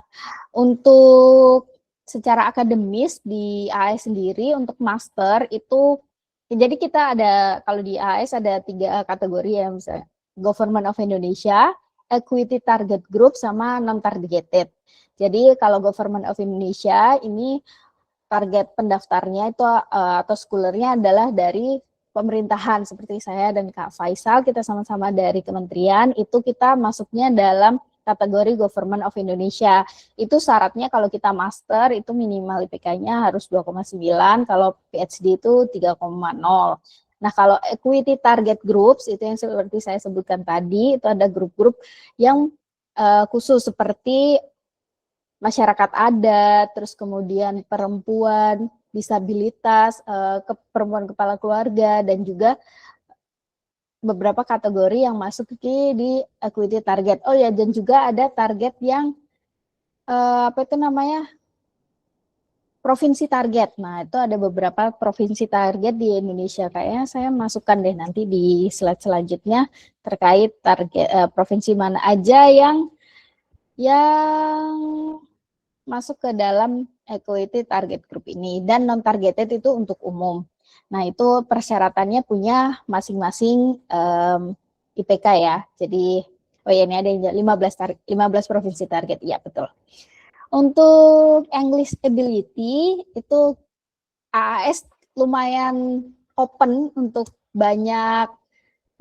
untuk secara akademis di AAS sendiri untuk master itu, jadi kita ada, kalau di AAS ada 3 kategori ya, misalnya Government of Indonesia, Equity Target Group, sama Non-Targeted. Jadi kalau Government of Indonesia ini target pendaftarnya itu atau scholarnya adalah dari pemerintahan, seperti saya dan Kak Faisal, kita sama-sama dari kementerian, itu kita masuknya dalam kategori Government of Indonesia. Itu syaratnya kalau kita master itu minimal IPK-nya harus 2,9, kalau PhD itu 3,0. Nah, kalau equity target groups itu yang seperti saya sebutkan tadi, itu ada grup-grup yang khusus seperti masyarakat adat, terus kemudian perempuan, disabilitas, perempuan kepala keluarga, dan juga beberapa kategori yang masuk di equity target. Oh ya, dan juga ada target yang provinsi target. Nah, itu ada beberapa provinsi target di Indonesia. Kayaknya saya masukkan deh nanti di slide selanjutnya terkait target provinsi mana aja yang masuk ke dalam equity target group ini, dan non targeted itu untuk umum. Nah, itu persyaratannya punya masing-masing IPK ya. Jadi ini ada 15 provinsi target. Iya, betul. Untuk English ability itu AAS lumayan open untuk banyak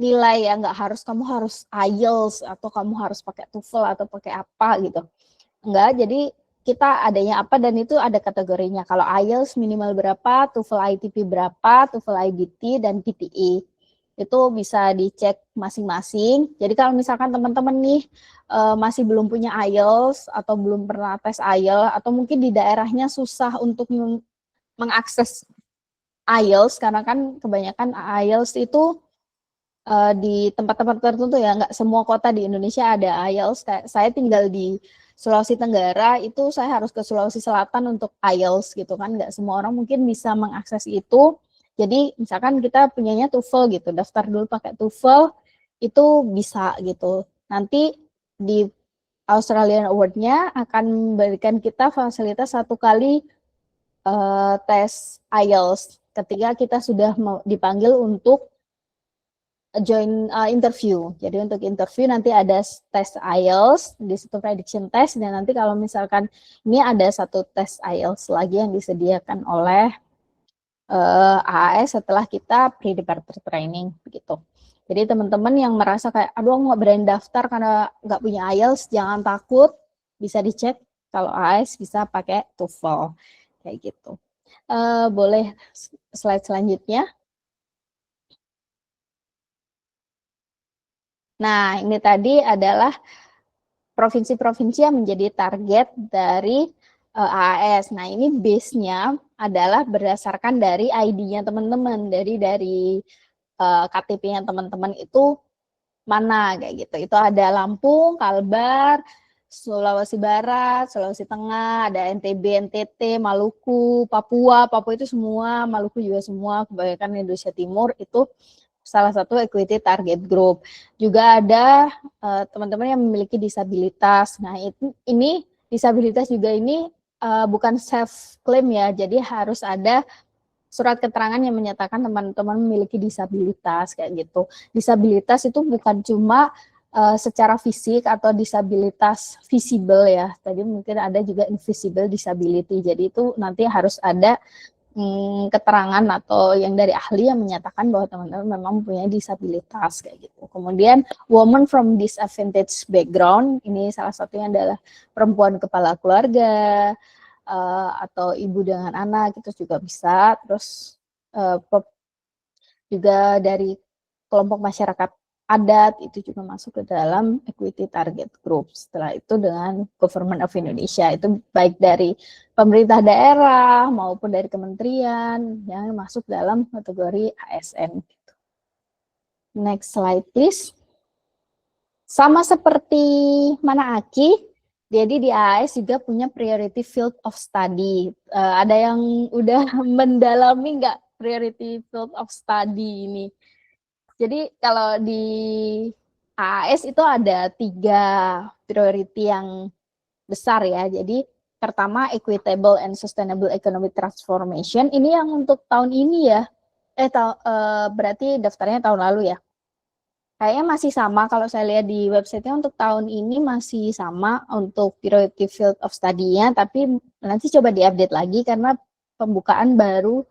nilai ya, kamu harus IELTS atau kamu harus pakai TOEFL atau pakai apa gitu. Enggak, jadi kita adanya apa dan itu ada kategorinya. Kalau IELTS minimal berapa, TOEFL ITP berapa, TOEFL IBT dan PTE. Itu bisa dicek masing-masing. Jadi kalau misalkan teman-teman nih masih belum punya IELTS atau belum pernah tes IELTS atau mungkin di daerahnya susah untuk mengakses IELTS, karena kan kebanyakan IELTS itu di tempat-tempat tertentu ya, nggak semua kota di Indonesia ada IELTS. Kayak saya tinggal di Sulawesi Tenggara, itu saya harus ke Sulawesi Selatan untuk IELTS gitu kan, nggak semua orang mungkin bisa mengakses itu. Jadi misalkan kita punyanya TOEFL gitu, daftar dulu pakai TOEFL, itu bisa gitu. Nanti di Australian Award-nya akan memberikan kita fasilitas 1 kali tes IELTS ketika kita sudah dipanggil untuk join interview. Jadi untuk interview nanti ada tes IELTS, di situ prediction test, dan nanti kalau misalkan ini ada 1 tes IELTS lagi yang disediakan oleh AAS setelah kita pre-departure training begitu. Jadi teman-teman yang merasa kayak aduh nggak berani daftar karena nggak punya IELTS, jangan takut, bisa dicek kalau AAS bisa pakai TOEFL kayak gitu. Boleh slide selanjutnya. Nah, ini tadi adalah provinsi-provinsi yang menjadi target dari AAS. Nah, ini base-nya adalah berdasarkan dari ID-nya teman-teman, dari KTP-nya teman-teman itu mana kayak gitu. Itu ada Lampung, Kalbar, Sulawesi Barat, Sulawesi Tengah, ada NTB, NTT, Maluku, Papua itu semua, Maluku juga semua, kebanyakan Indonesia Timur itu salah satu equity target group. Juga ada teman-teman yang memiliki disabilitas. Nah, ini disabilitas juga ini bukan self claim ya. Jadi harus ada surat keterangan yang menyatakan teman-teman memiliki disabilitas kayak gitu. Disabilitas itu bukan cuma secara fisik atau disabilitas visible ya. Tadi mungkin ada juga invisible disability. Jadi itu nanti harus ada keterangan atau yang dari ahli yang menyatakan bahwa teman-teman memang mempunyai disabilitas kayak gitu. Kemudian woman from disadvantaged background, ini salah satunya adalah perempuan kepala keluarga atau ibu dengan anak, itu juga bisa. Terus juga dari kelompok masyarakat adat itu juga masuk ke dalam equity target group. Setelah itu dengan Government of Indonesia, itu baik dari pemerintah daerah maupun dari kementerian yang masuk dalam kategori ASN. Next slide please. Sama seperti Mana Aki, jadi di AAS juga punya priority field of study. Ada yang udah mendalami nggak priority field of study ini? Jadi kalau di AAS itu ada 3 priority yang besar ya. Jadi pertama equitable and sustainable economic transformation. Ini yang untuk tahun ini ya. Berarti daftarnya tahun lalu ya. Kayaknya masih sama kalau saya lihat di websitenya untuk tahun ini masih sama untuk priority field of study-nya. Tapi nanti coba diupdate lagi karena pembukaan baru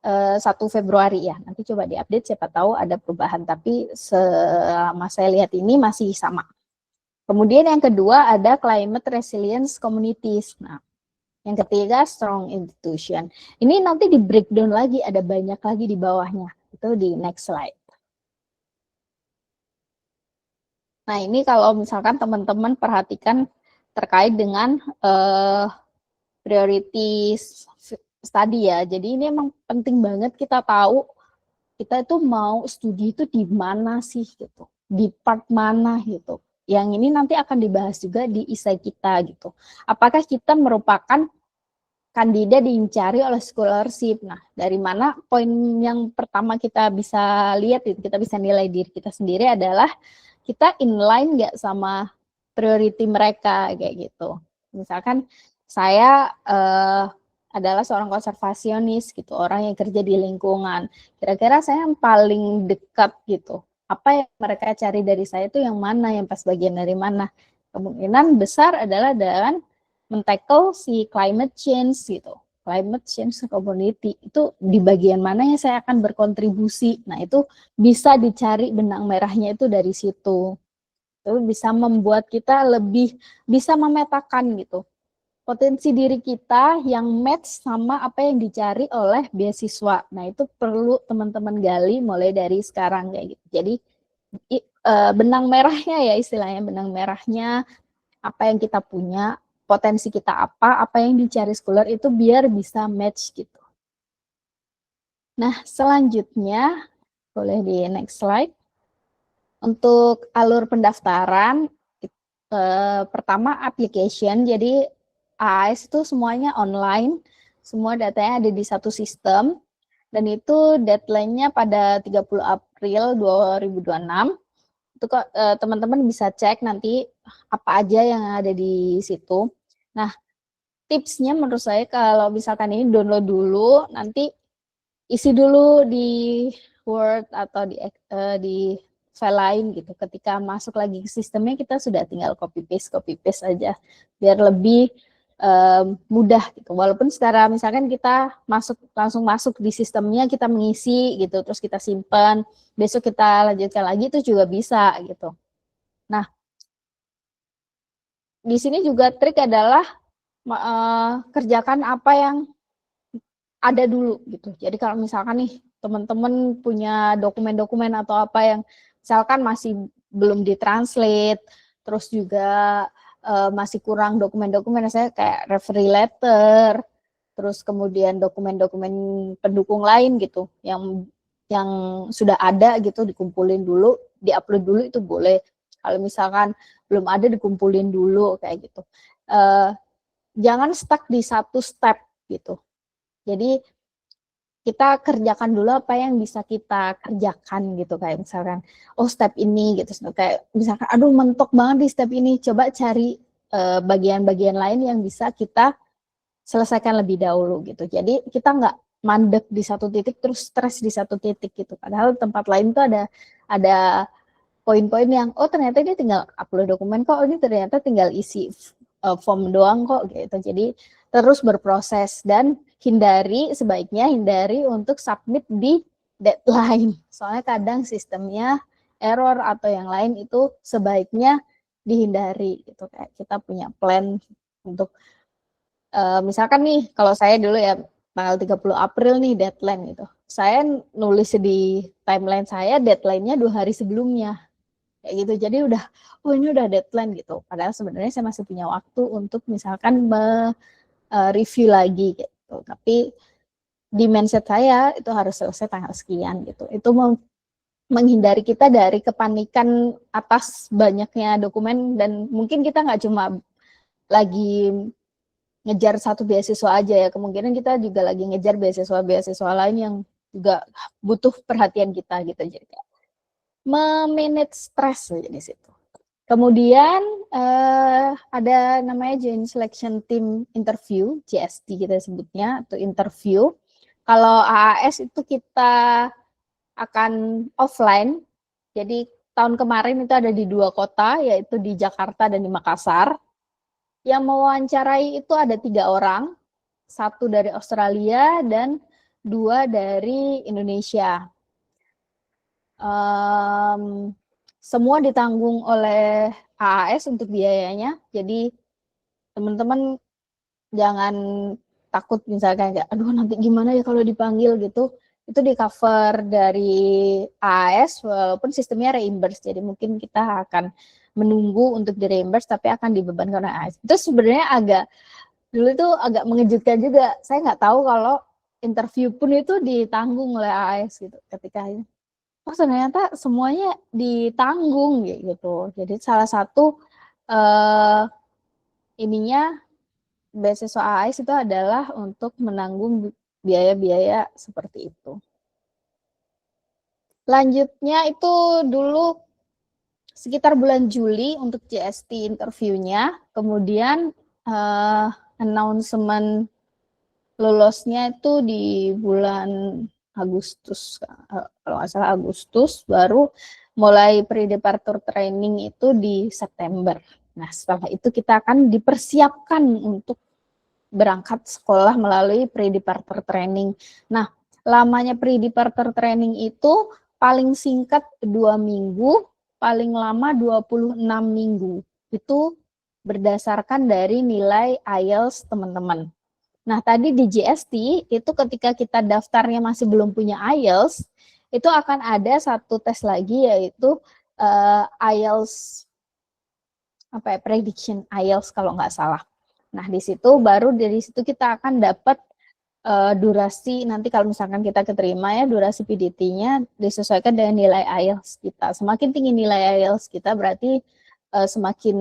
1 Februari ya, nanti coba diupdate siapa tahu ada perubahan, tapi selama saya lihat ini masih sama. Kemudian yang kedua ada climate resilience communities. Nah, yang ketiga strong institution. Ini nanti di breakdown lagi, ada banyak lagi di bawahnya. Itu di next slide. Nah, ini kalau misalkan teman-teman perhatikan terkait dengan priorities study ya. Jadi ini emang penting banget kita tahu kita itu mau studi itu di mana sih gitu, di part mana gitu. Yang ini nanti akan dibahas juga di isai kita gitu. Apakah kita merupakan kandidat dicari oleh scholarship? Nah, dari mana poin yang pertama kita bisa lihat, kita bisa nilai diri kita sendiri adalah kita inline nggak sama priority mereka kayak gitu. Misalkan saya adalah seorang konservasionis gitu, orang yang kerja di lingkungan. Kira-kira saya yang paling dekat gitu. Apa yang mereka cari dari saya itu yang mana, yang pas bagian dari mana? Kemungkinan besar adalah dengan men-tackle si climate change gitu. Climate change community itu di bagian mana yang saya akan berkontribusi. Nah, itu bisa dicari benang merahnya itu dari situ. Itu bisa membuat kita lebih bisa memetakan gitu potensi diri kita yang match sama apa yang dicari oleh beasiswa. Nah, itu perlu teman-teman gali mulai dari sekarang kayak gitu. Jadi benang merahnya ya istilahnya, benang merahnya apa yang kita punya, potensi kita apa yang dicari scholar itu biar bisa match gitu. Nah, selanjutnya boleh di next slide. Untuk alur pendaftaran, pertama application, jadi AAS itu semuanya online, semua datanya ada di satu sistem, dan itu deadline-nya pada 30 April 2026. Itu kok teman-teman bisa cek nanti apa aja yang ada di situ. Nah, tipsnya menurut saya kalau misalkan ini download dulu, nanti isi dulu di Word atau di file lain gitu. Ketika masuk lagi ke sistemnya kita sudah tinggal copy paste aja biar lebih mudah gitu. Walaupun secara misalkan kita langsung masuk di sistemnya, kita mengisi gitu, terus kita simpan, besok kita lanjutkan lagi itu juga bisa gitu. Nah, di sini juga trik adalah kerjakan apa yang ada dulu gitu. Jadi kalau misalkan nih teman-teman punya dokumen-dokumen atau apa yang misalkan masih belum ditranslate, terus juga masih kurang dokumen-dokumen, saya kayak referee letter, terus kemudian dokumen-dokumen pendukung lain gitu, yang sudah ada gitu dikumpulin dulu, diupload dulu itu boleh. Kalau misalkan belum ada dikumpulin dulu kayak gitu. Jangan stuck di satu step gitu. Jadi kita kerjakan dulu apa yang bisa kita kerjakan gitu, kayak misalkan step ini gitu, kayak misalkan aduh mentok banget di step ini, coba cari bagian-bagian lain yang bisa kita selesaikan lebih dahulu gitu. Jadi kita nggak mandek di satu titik terus stres di satu titik gitu, padahal tempat lain tuh ada poin-poin yang ternyata ini tinggal upload dokumen kok, ini ternyata tinggal isi form doang kok gitu. Jadi terus berproses dan sebaiknya hindari untuk submit di deadline. Soalnya kadang sistemnya error atau yang lain itu sebaiknya dihindari gitu. Kayak kita punya plan untuk misalkan nih kalau saya dulu ya tanggal 30 April nih deadline gitu. Saya nulis di timeline saya deadline-nya 2 hari sebelumnya. Kayak gitu. Jadi ini udah deadline gitu. Padahal sebenarnya saya masih punya waktu untuk misalkan review lagi gitu. Tapi di mindset saya itu harus selesai tanggal sekian gitu. Itu menghindari kita dari kepanikan atas banyaknya dokumen, dan mungkin kita nggak cuma lagi ngejar satu beasiswa aja ya, kemungkinan kita juga lagi ngejar beasiswa lain yang juga butuh perhatian kita gitu. Jadi memanage stres di situ. Kemudian ada namanya Joint Selection Team Interview, JST kita sebutnya, atau interview. Kalau AAS itu kita akan offline, jadi tahun kemarin itu ada di 2 kota, yaitu di Jakarta dan di Makassar. Yang mewawancarai itu ada 3 orang, 1 dari Australia dan 2 dari Indonesia. Semua ditanggung oleh AAS untuk biayanya, jadi teman-teman jangan takut misalkan kayak aduh nanti gimana ya kalau dipanggil gitu, itu di cover dari AAS walaupun sistemnya reimburse, jadi mungkin kita akan menunggu untuk di reimburse tapi akan dibebankan oleh AAS. Itu sebenarnya dulu itu agak mengejutkan juga, saya nggak tahu kalau interview pun itu ditanggung oleh AAS gitu ketika ternyata semuanya ditanggung gitu. Jadi salah satu beasiswa AAS itu adalah untuk menanggung biaya-biaya seperti itu. Lanjutnya itu dulu sekitar bulan Juli untuk JST interviewnya, kemudian announcement lulosnya itu di bulan Agustus, kalau nggak salah Agustus, baru mulai pre-departure training itu di September. Nah, setelah itu kita akan dipersiapkan untuk berangkat sekolah melalui pre-departure training. Nah, lamanya pre-departure training itu paling singkat 2 minggu, paling lama 26 minggu. Itu berdasarkan dari nilai IELTS teman-teman. Nah, tadi di JST itu ketika kita daftarnya masih belum punya IELTS, itu akan ada satu tes lagi yaitu IELTS prediction IELTS kalau nggak salah. Nah, dari situ kita akan dapat durasi nanti kalau misalkan kita keterima ya, durasi PDT-nya disesuaikan dengan nilai IELTS kita. Semakin tinggi nilai IELTS kita berarti semakin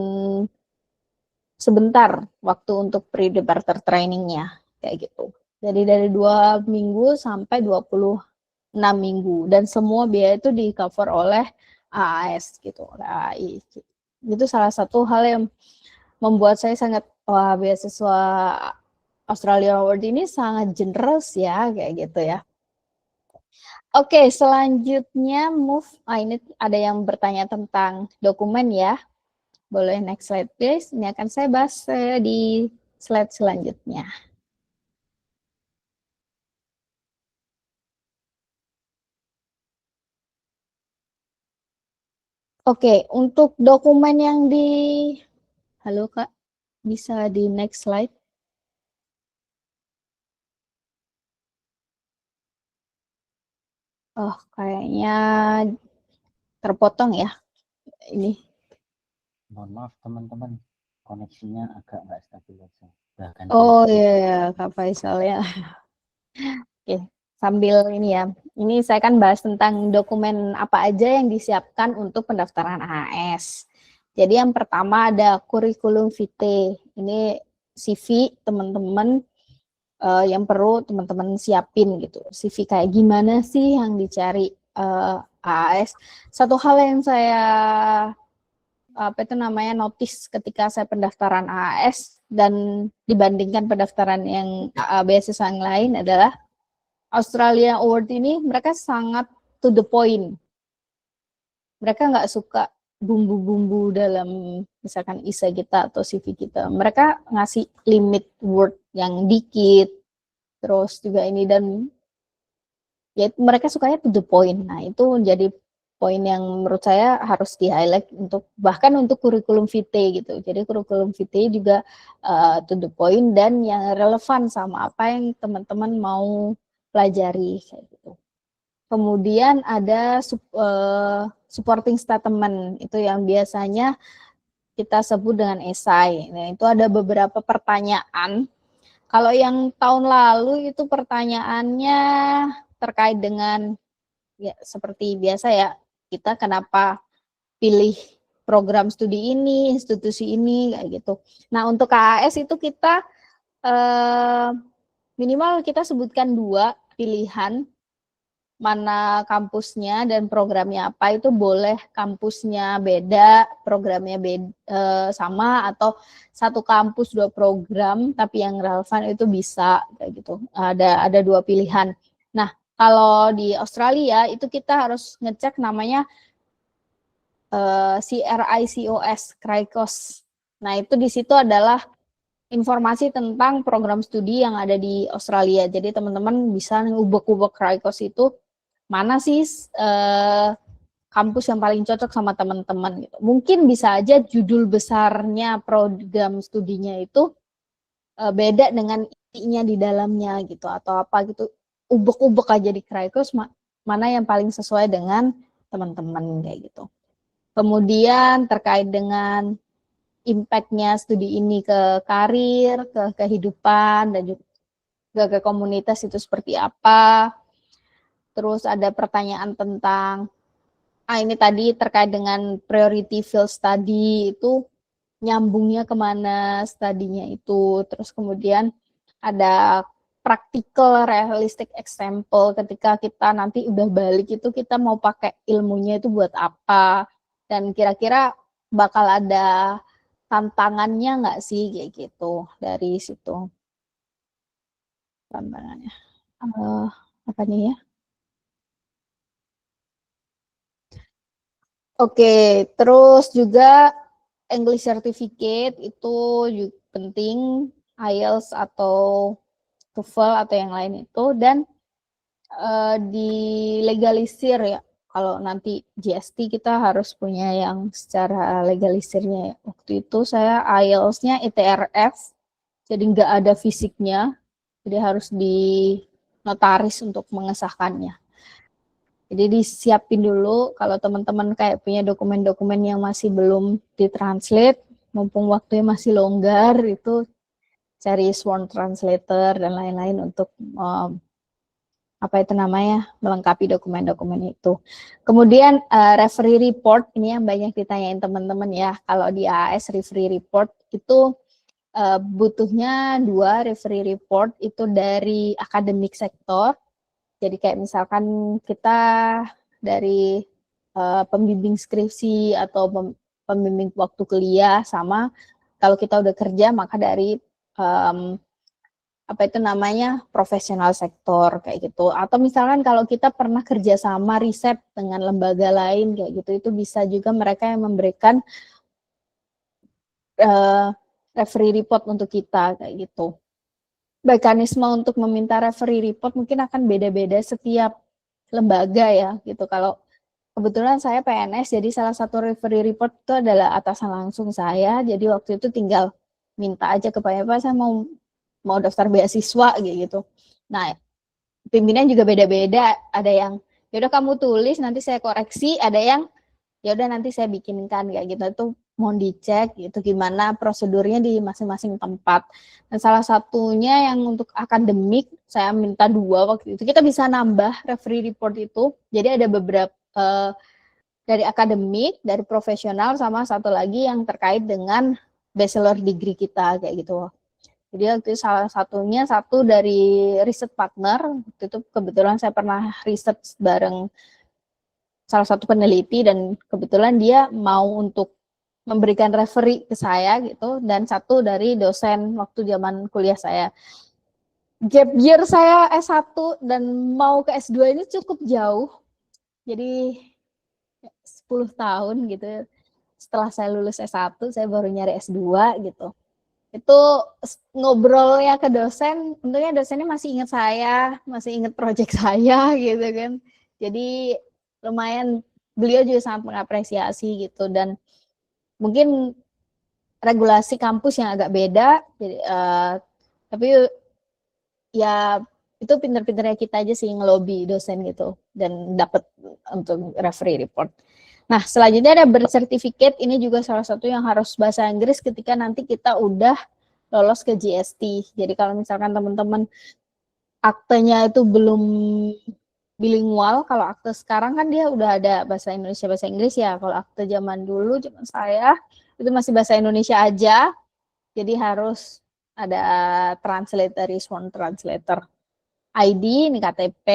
sebentar waktu untuk pre-departure training-nya kayak gitu. Jadi dari 2 minggu sampai 26 minggu dan semua biaya itu di cover oleh AAS gitu, oleh AI. Itu salah satu hal yang membuat saya sangat wah beasiswa Australia Award ini sangat generous ya kayak gitu ya. Oke, selanjutnya ini ada yang bertanya tentang dokumen ya. Boleh next slide please. Ini akan saya bahas di slide selanjutnya. Oke, untuk dokumen yang halo Kak, bisa di next slide. Oh, kayaknya terpotong ya ini. Mohon maaf teman-teman, koneksinya agak nggak stabil aja. Bahkan Oh iya, Kak Faisal ya. Oke, sambil ini ya. Ini saya kan bahas tentang dokumen apa aja yang disiapkan untuk pendaftaran AAS. Jadi yang pertama ada kurikulum vitae. Ini CV teman-teman yang perlu teman-teman siapin gitu. CV kayak gimana sih yang dicari AAS. Satu hal yang saya notice ketika saya pendaftaran AAS dan dibandingkan pendaftaran yang beasiswa yang lain adalah Australia Award ini mereka sangat to the point. Mereka nggak suka bumbu-bumbu dalam misalkan essay kita atau CV kita. Mereka ngasih limit word yang dikit, terus juga ini dan ya mereka sukanya to the point. Nah itu menjadi poin yang menurut saya harus di-highlight untuk bahkan untuk kurikulum vitae gitu. Jadi kurikulum vitae juga to the point dan yang relevan sama apa yang teman-teman mau pelajari kayak gitu. Kemudian ada supporting statement itu yang biasanya kita sebut dengan esai. Nah, itu ada beberapa pertanyaan. Kalau yang tahun lalu itu pertanyaannya terkait dengan ya seperti biasa ya, kita kenapa pilih program studi ini, institusi ini kayak gitu. Nah, untuk KAS itu kita minimal kita sebutkan 2 pilihan mana kampusnya dan programnya apa. Itu boleh kampusnya beda, programnya beda, sama atau satu kampus 2 program tapi yang relevan itu bisa kayak gitu. Ada 2 pilihan. Nah, kalau di Australia itu kita harus ngecek namanya CRICOS. Nah, itu di situ adalah informasi tentang program studi yang ada di Australia. Jadi teman-teman bisa ngubek-ubek CRICOS itu mana sih kampus yang paling cocok sama teman-teman gitu. Mungkin bisa aja judul besarnya program studinya itu beda dengan intinya di dalamnya gitu atau apa gitu. Ubek-ubek aja di CRICOS mana yang paling sesuai dengan teman-teman kayak gitu. Kemudian terkait dengan impact-nya studi ini ke karir, ke kehidupan, dan juga ke komunitas itu seperti apa. Terus ada pertanyaan tentang, ini tadi terkait dengan priority field study itu nyambungnya kemana studinya itu. Terus kemudian ada practical realistic example ketika kita nanti udah balik itu kita mau pakai ilmunya itu buat apa. Dan kira-kira bakal ada tantangannya nggak sih kayak gitu dari situ tantangannya apa nih ya. Oke, terus juga English Certificate itu juga penting, IELTS atau TOEFL atau yang lain itu, dan dilegalisir ya. Kalau nanti GST kita harus punya yang secara legalisirnya. Waktu itu saya IELTS-nya ITRF, jadi nggak ada fisiknya, jadi harus di notaris untuk mengesahkannya. Jadi disiapin dulu kalau teman-teman kayak punya dokumen-dokumen yang masih belum ditranslate, mumpung waktunya masih longgar itu cari sworn translator dan lain-lain untuk melengkapi dokumen-dokumen itu. Kemudian referee report ini yang banyak ditanyain teman-teman ya. Kalau di AAS referee report itu butuhnya 2 referee report itu dari akademik sektor. Jadi kayak misalkan kita dari pembimbing skripsi atau pembimbing waktu kuliah, sama kalau kita udah kerja maka dari profesional sektor kayak gitu. Atau misalkan kalau kita pernah kerja sama riset dengan lembaga lain kayak gitu, itu bisa juga mereka yang memberikan referee report untuk kita kayak gitu. Mekanisme untuk meminta referee report mungkin akan beda-beda setiap lembaga ya gitu. Kalau kebetulan saya PNS, jadi salah satu referee report itu adalah atasan langsung saya. Jadi waktu itu tinggal minta aja ke Pak, saya mau daftar beasiswa gitu. Nah, pimpinan juga beda-beda. Ada yang yaudah kamu tulis nanti saya koreksi, ada yang yaudah nanti saya bikinkan kayak gitu. Itu mohon dicek gitu gimana prosedurnya di masing-masing tempat. Dan salah satunya yang untuk akademik saya minta 2 waktu itu. Kita bisa nambah referee report itu. Jadi ada beberapa dari akademik, dari profesional, sama satu lagi yang terkait dengan bachelor degree kita kayak gitu. Jadi waktu itu salah satunya satu dari riset partner. Waktu itu kebetulan saya pernah riset bareng salah satu peneliti dan kebetulan dia mau untuk memberikan referee ke saya gitu, dan satu dari dosen waktu zaman kuliah saya. Gap year saya S1 dan mau ke S2 ini cukup jauh. Jadi 10 tahun gitu. Setelah saya lulus S1, saya baru nyari S2 gitu. Itu ngobrolnya ke dosen, untungnya dosennya masih ingat saya, masih ingat proyek saya gitu kan. Jadi lumayan, beliau juga sangat mengapresiasi gitu. Dan mungkin regulasi kampus yang agak beda, jadi, tapi ya itu pinter-pinternya kita aja sih ngelobi dosen gitu dan dapat untuk referee report. Nah, selanjutnya ada bersertifikat, ini juga salah satu yang harus bahasa Inggris ketika nanti kita udah lolos ke GST. Jadi kalau misalkan teman-teman aktenya itu belum bilingual, kalau akte sekarang kan dia udah ada bahasa Indonesia, bahasa Inggris ya. Kalau akte zaman dulu, zaman saya, itu masih bahasa Indonesia aja. Jadi harus ada translator, sworn translator. ID, ini KTP,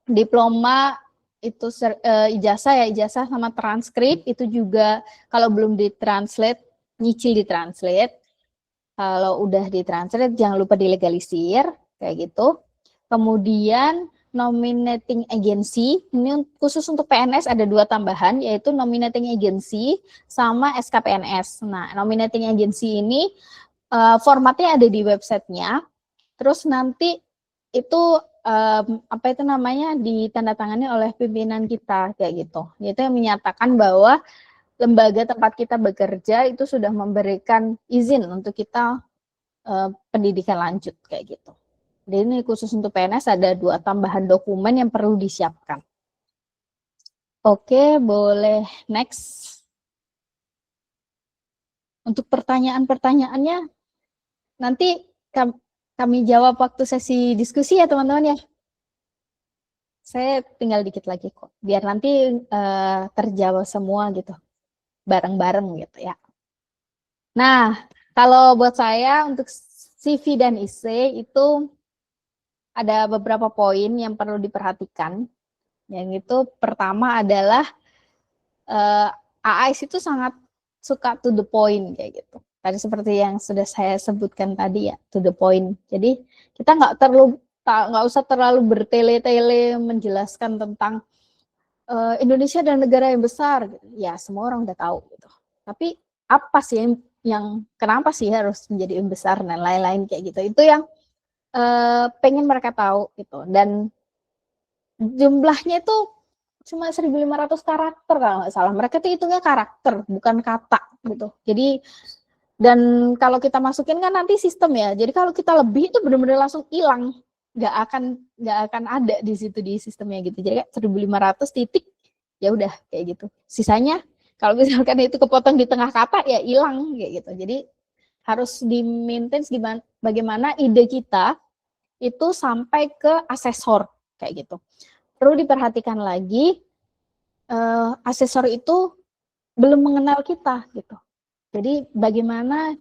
diploma, itu ijazah sama transkrip, itu juga kalau belum ditranslate, nyicil ditranslate. Kalau udah ditranslate, jangan lupa dilegalisir, kayak gitu. Kemudian nominating agency, ini khusus untuk PNS ada 2 tambahan, yaitu nominating agency sama SKPNS. Nah, nominating agency ini formatnya ada di websitenya, terus nanti itu ditandatangani oleh pimpinan kita kayak gitu. Yaitu yang menyatakan bahwa lembaga tempat kita bekerja itu sudah memberikan izin untuk kita pendidikan lanjut kayak gitu. Jadi ini khusus untuk PNS ada 2 tambahan dokumen yang perlu disiapkan. Oke, boleh next. Untuk pertanyaan-pertanyaannya nanti kami jawab waktu sesi diskusi ya teman-teman ya. Saya tinggal dikit lagi kok, biar nanti terjawab semua gitu, bareng-bareng gitu ya. Nah, kalau buat saya untuk CV dan IC itu ada beberapa poin yang perlu diperhatikan. Yang itu pertama adalah AAS itu sangat suka to the point kayak gitu. Tadi seperti yang sudah saya sebutkan tadi ya, to the point. Jadi kita nggak usah terlalu bertele-tele menjelaskan tentang Indonesia dan negara yang besar. Ya semua orang udah tahu gitu. Tapi apa sih yang kenapa sih harus menjadi yang besar dan lain-lain kayak gitu. Itu yang pengen mereka tahu gitu. Dan jumlahnya itu cuma 1.500 karakter kalau nggak salah. Mereka tuh hitungnya karakter, bukan kata gitu. Jadi dan kalau kita masukin kan nanti sistem ya. Jadi kalau kita lebih itu benar-benar langsung hilang, nggak akan ada di situ di sistemnya gitu. Jadi kayak 1.500 titik ya udah kayak gitu. Sisanya kalau misalkan itu kepotong di tengah kata ya hilang kayak gitu. Jadi harus di-maintain bagaimana ide kita itu sampai ke asesor kayak gitu. Perlu diperhatikan lagi, asesor itu belum mengenal kita gitu. Jadi bagaimana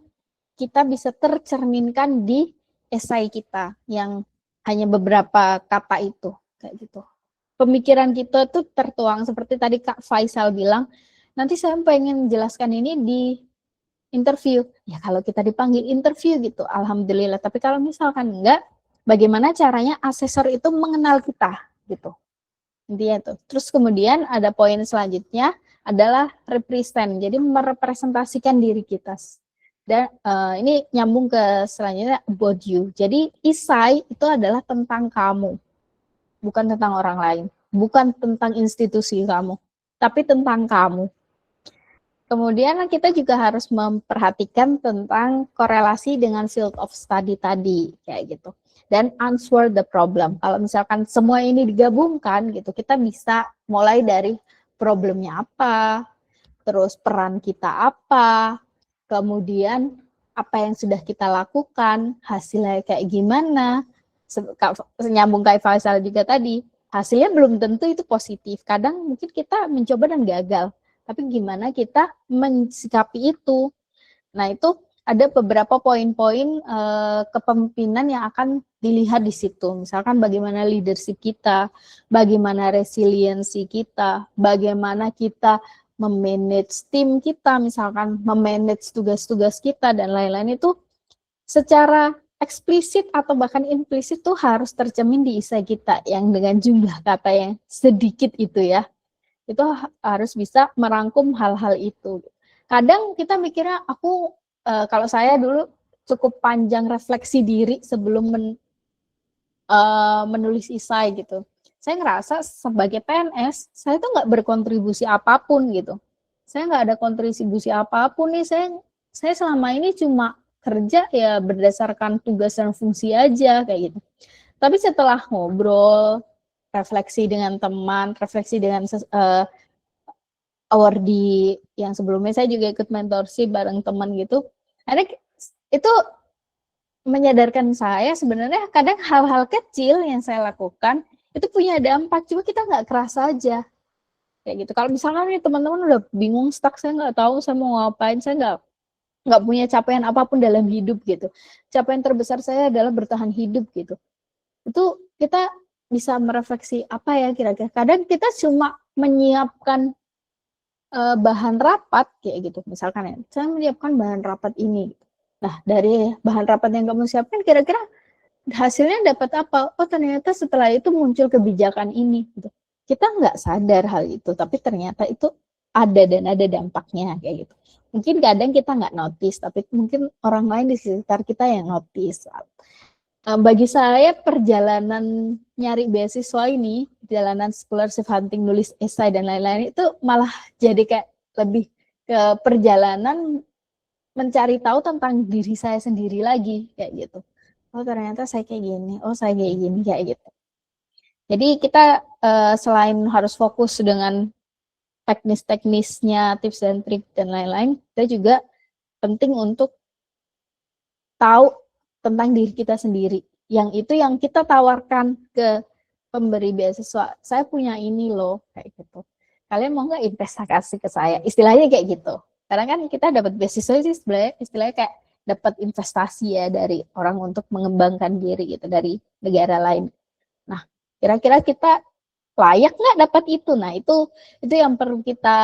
kita bisa tercerminkan di esai kita yang hanya beberapa kata itu kayak gitu. Pemikiran kita tuh tertuang seperti tadi Kak Faisal bilang, nanti saya pengen jelaskan ini di interview. Ya kalau kita dipanggil interview gitu, alhamdulillah. Tapi kalau misalkan enggak, bagaimana caranya asesor itu mengenal kita gitu. Intinya itu. Terus kemudian ada poin selanjutnya adalah represent. Jadi merepresentasikan diri kita. Dan ini nyambung ke selanjutnya about you. Jadi esai itu adalah tentang kamu, bukan tentang orang lain, bukan tentang institusi kamu, tapi tentang kamu. Kemudian kita juga harus memperhatikan tentang korelasi dengan field of study tadi, kayak gitu. Dan answer the problem. Kalau misalkan semua ini digabungkan gitu, kita bisa mulai dari problemnya apa, terus peran kita apa, kemudian apa yang sudah kita lakukan, hasilnya kayak gimana. Nyambung kayak Faisal juga tadi, hasilnya belum tentu itu positif. Kadang mungkin kita mencoba dan gagal. Tapi gimana kita mensikapi itu. Nah itu ada beberapa poin-poin kepemimpinan yang akan dilihat di situ. Misalkan bagaimana leadership kita, bagaimana resiliensi kita, bagaimana kita memanage tim kita, misalkan memanage tugas-tugas kita dan lain-lain itu secara eksplisit atau bahkan implisit tuh harus tercermin di esai kita yang dengan jumlah kata yang sedikit itu ya. Itu harus bisa merangkum hal-hal itu. Kadang kita mikirnya kalau saya dulu cukup panjang refleksi diri sebelum menulis esai gitu. Saya ngerasa sebagai PNS, saya tuh nggak berkontribusi apapun gitu. Saya nggak ada kontribusi apapun nih. Saya selama ini cuma kerja ya berdasarkan tugas dan fungsi aja kayak gitu. Tapi setelah ngobrol, refleksi dengan teman, refleksi dengan awardee yang sebelumnya saya juga ikut mentorship bareng teman gitu. Akhirnya itu menyadarkan saya sebenarnya kadang hal-hal kecil yang saya lakukan itu punya dampak, cuma kita nggak kerasa aja kayak gitu. Kalau misalkan nih teman-teman udah bingung stuck, saya nggak tahu saya mau ngapain, saya nggak punya capaian apapun dalam hidup gitu. Capaian terbesar saya adalah bertahan hidup gitu. Itu kita bisa merefleksi apa ya kira-kira. Kadang kita cuma menyiapkan bahan rapat kayak gitu. Misalkan ya, saya menyiapkan bahan rapat ini. Nah, dari bahan rapat yang kamu siapkan kira-kira hasilnya dapat apa? Oh, ternyata setelah itu muncul kebijakan ini gitu. Kita nggak sadar hal itu, tapi ternyata itu ada dan ada dampaknya kayak gitu. Mungkin kadang kita nggak notice, tapi mungkin orang lain di sekitar kita yang notice. Bagi saya perjalanan nyari beasiswa ini, perjalanan scholarship hunting, nulis esai dan lain-lain itu malah jadi kayak lebih ke perjalanan mencari tahu tentang diri saya sendiri lagi kayak gitu. Oh ternyata saya kayak gini, oh saya kayak gini kayak gitu. Jadi kita selain harus fokus dengan teknis-teknisnya, tips dan trik dan lain-lain, kita juga penting untuk tahu tentang diri kita sendiri. Yang itu yang kita tawarkan ke pemberi beasiswa. Saya punya ini loh, kayak gitu. Kalian mau nggak investasi ke saya? Istilahnya kayak gitu. Karena kan kita dapat beasiswa itu istilahnya kayak dapat investasi ya dari orang untuk mengembangkan diri gitu dari negara lain. Nah, kira-kira kita layak nggak dapat itu? Nah, itu yang perlu kita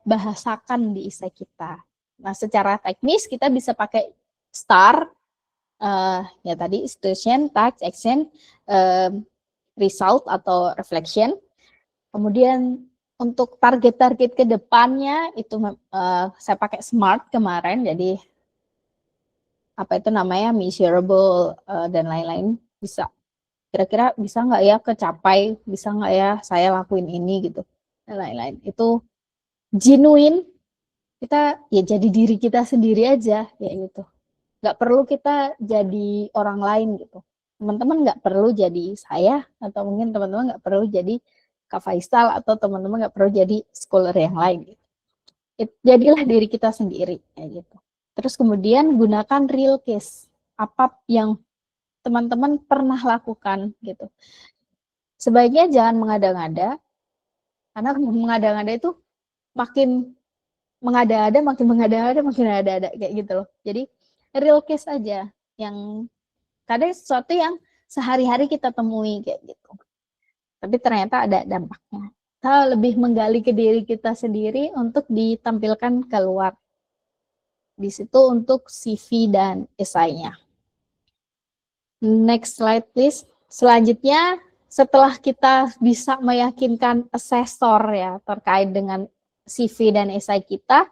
bahasakan di esai kita. Nah, secara teknis kita bisa pakai STAR, ya tadi situation, task, action, result atau reflection. Kemudian untuk target-target ke depannya itu saya pakai SMART kemarin, jadi apa itu namanya measurable dan lain-lain, bisa kira-kira bisa nggak ya kecapai, bisa nggak ya saya lakuin ini gitu dan lain-lain. Itu genuine, kita ya jadi diri kita sendiri aja ya gitu. Nggak perlu kita jadi orang lain gitu. Teman-teman nggak perlu jadi saya, atau mungkin teman-teman nggak perlu jadi Kak Faisal, atau teman-teman nggak perlu jadi scholar yang lain gitu. Jadilah diri kita sendiri kayak gitu. Terus kemudian gunakan real case, apa yang teman-teman pernah lakukan gitu. Sebaiknya jangan mengada-ngada, karena mengada-ngada itu makin mengada-ada, makin mengada-ada, makin mengada-ada kayak gitu loh. Jadi real case aja, yang kadang sesuatu yang sehari-hari kita temui kayak gitu. Tapi ternyata ada dampaknya. Kita lebih menggali ke diri kita sendiri untuk ditampilkan keluar. Di situ untuk CV dan esainya. Next slide please. Selanjutnya, setelah kita bisa meyakinkan asesor ya terkait dengan CV dan esai kita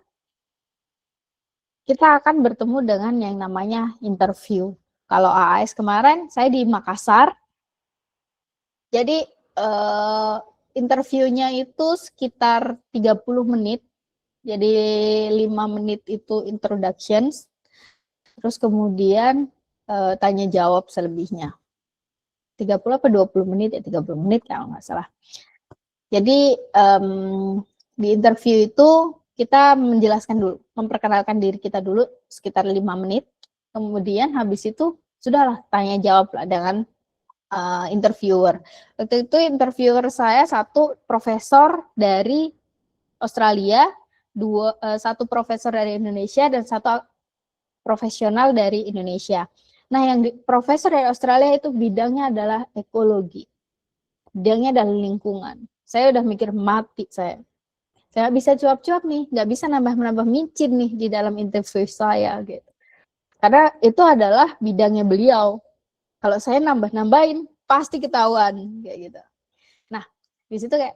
akan bertemu dengan yang namanya interview. Kalau AAS kemarin saya di Makassar, jadi interviewnya itu sekitar 30 menit. Jadi 5 menit itu introductions, terus kemudian tanya jawab selebihnya. 30 apa 20 menit ya, 30 menit kalau nggak salah. Jadi di interview itu kita menjelaskan dulu, memperkenalkan diri kita dulu sekitar 5 menit. Kemudian habis itu sudahlah tanya jawab lah dengan interviewer. Waktu itu interviewer saya satu profesor dari Australia, satu profesor dari Indonesia, dan satu profesional dari Indonesia. Nah, yang profesor dari Australia itu bidangnya adalah ekologi. Bidangnya adalah lingkungan. Saya udah mikir mati saya. Saya nggak bisa cuap-cuap nih, nggak bisa nambah-nambah micin nih di dalam interview saya gitu. Karena itu adalah bidangnya beliau. Kalau saya nambah-nambahin pasti ketahuan kayak gitu. Nah, di situ kayak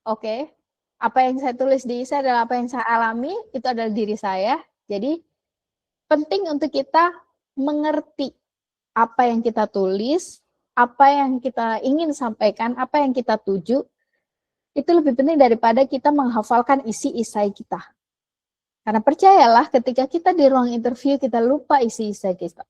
oke, apa yang saya tulis di saya adalah apa yang saya alami, itu adalah diri saya. Jadi penting untuk kita mengerti apa yang kita tulis, apa yang kita ingin sampaikan, apa yang kita tuju, itu lebih penting daripada kita menghafalkan isi esai kita. Karena percayalah, ketika kita di ruang interview, kita lupa isi esai kita.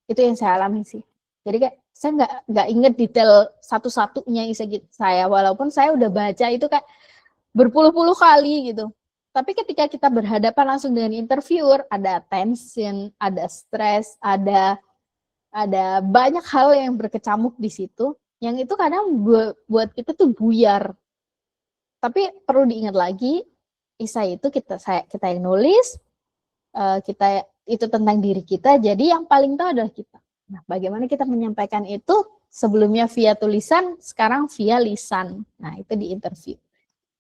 Itu yang saya alami sih. Jadi kayak saya nggak inget detail satu-satunya isi saya, walaupun saya udah baca itu kayak berpuluh-puluh kali gitu. Tapi ketika kita berhadapan langsung dengan interviewer, ada tension, ada stres, ada banyak hal yang berkecamuk di situ, yang itu kadang buat kita tuh buyar. Tapi perlu diingat lagi, esai itu kita yang nulis, kita itu tentang diri kita, jadi yang paling tahu adalah kita. Nah, bagaimana kita menyampaikan itu? Sebelumnya via tulisan, sekarang via lisan. Nah, itu di interview.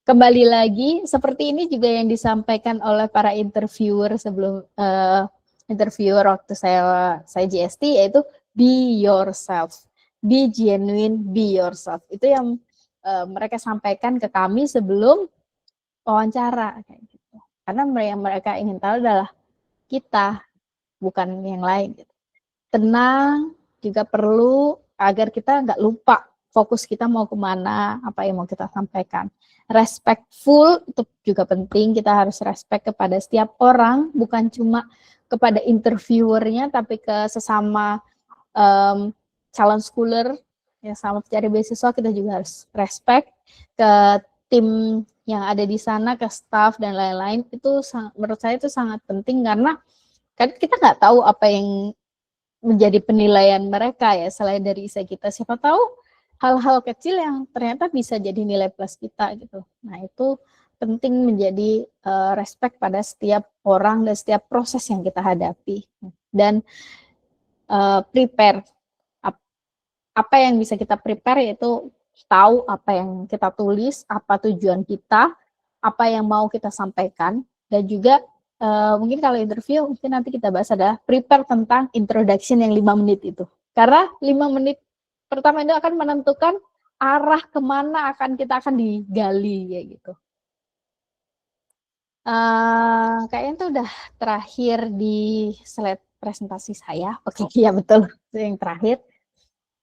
Kembali lagi, seperti ini juga yang disampaikan oleh para interviewer sebelum interviewer waktu saya GST, yaitu be yourself, be genuine, be yourself. Itu yang mereka sampaikan ke kami sebelum wawancara kayak gitu. Karena yang mereka ingin tahu adalah kita, bukan yang lain. Gitu. Tenang juga perlu agar kita nggak lupa fokus kita mau kemana, apa yang mau kita sampaikan. Respectful itu juga penting, kita harus respect kepada setiap orang, bukan cuma kepada interviewernya, tapi ke sesama calon schooler, ya sama pencari beasiswa kita juga harus respect, ke tim yang ada di sana, ke staff dan lain-lain. Itu menurut saya itu sangat penting, karena kan kita nggak tahu apa yang menjadi penilaian mereka ya, selain dari esai kita. Siapa tahu hal-hal kecil yang ternyata bisa jadi nilai plus kita gitu. Nah, itu penting menjadi respect pada setiap orang dan setiap proses yang kita hadapi. Dan prepare. Apa yang bisa kita prepare yaitu tahu apa yang kita tulis, apa tujuan kita, apa yang mau kita sampaikan, dan juga mungkin kalau interview mungkin nanti kita bahas adalah prepare tentang introduction yang 5 menit itu. Karena 5 menit pertama itu akan menentukan arah kemana kita akan digali kayak gitu. Kayaknya itu udah terakhir di slide presentasi saya. Oke, ya betul, itu yang terakhir.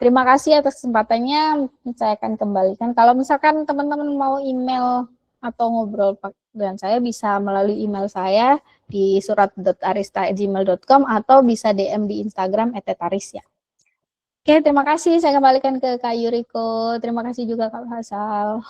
Terima kasih atas kesempatannya, saya akan kembalikan. Kalau misalkan teman-teman mau email atau ngobrol dengan saya, bisa melalui email saya di surat.arista@gmail.com atau bisa DM di Instagram @tarisya. Oke, terima kasih. Saya kembalikan ke Kak Yuriko. Terima kasih juga Kak Hasal.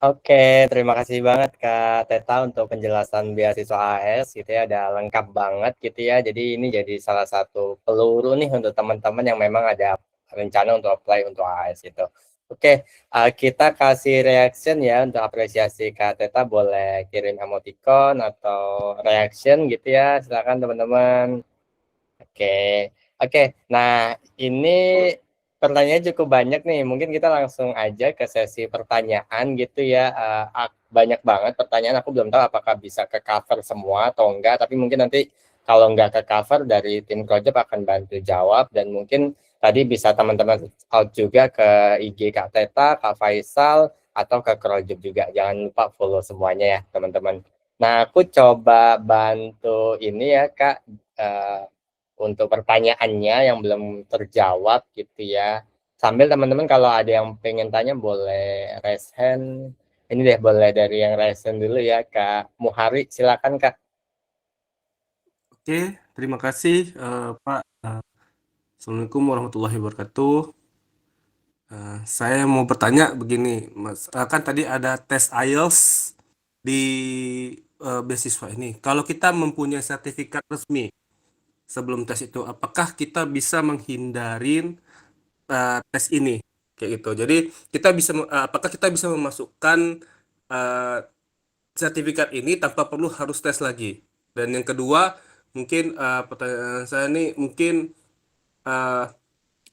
Oke, terima kasih banget Kak Teta untuk penjelasan beasiswa AS gitu ya, ada lengkap banget gitu ya. Jadi ini jadi salah satu peluru nih untuk teman-teman yang memang ada rencana untuk apply untuk AS gitu. Oke, kita kasih reaction ya untuk apresiasi Kak Teta, boleh kirim emoticon atau reaction gitu ya, silakan teman-teman. Oke, oke. Nah, ini pertanyaannya cukup banyak nih. Mungkin kita langsung aja ke sesi pertanyaan gitu ya. Banyak banget pertanyaan. Aku belum tahu apakah bisa ke cover semua atau enggak. Tapi mungkin nanti kalau enggak ke cover dari tim project akan bantu jawab. Dan mungkin tadi bisa teman-teman out juga ke IG Kak Teta, Kak Faisal, atau ke project juga. Jangan lupa follow semuanya ya teman-teman. Nah, aku coba bantu ini ya Kak. eh, untuk pertanyaannya yang belum terjawab gitu ya. Sambil teman-teman kalau ada yang pengen tanya boleh raise hand. Ini deh boleh dari yang raise hand dulu ya Kak Muhari, silakan Kak. Oke, terima kasih Pak. Assalamualaikum warahmatullahi wabarakatuh. Saya mau bertanya begini, Mas. Kan tadi ada tes IELTS di beasiswa ini. Kalau kita mempunyai sertifikat resmi sebelum tes itu, apakah kita bisa menghindarin tes ini? Kayak gitu. Jadi kita bisa, apakah kita bisa memasukkan eh, sertifikat ini tanpa perlu harus tes lagi? Dan yang kedua, mungkin pertanyaan saya ini mungkin eh,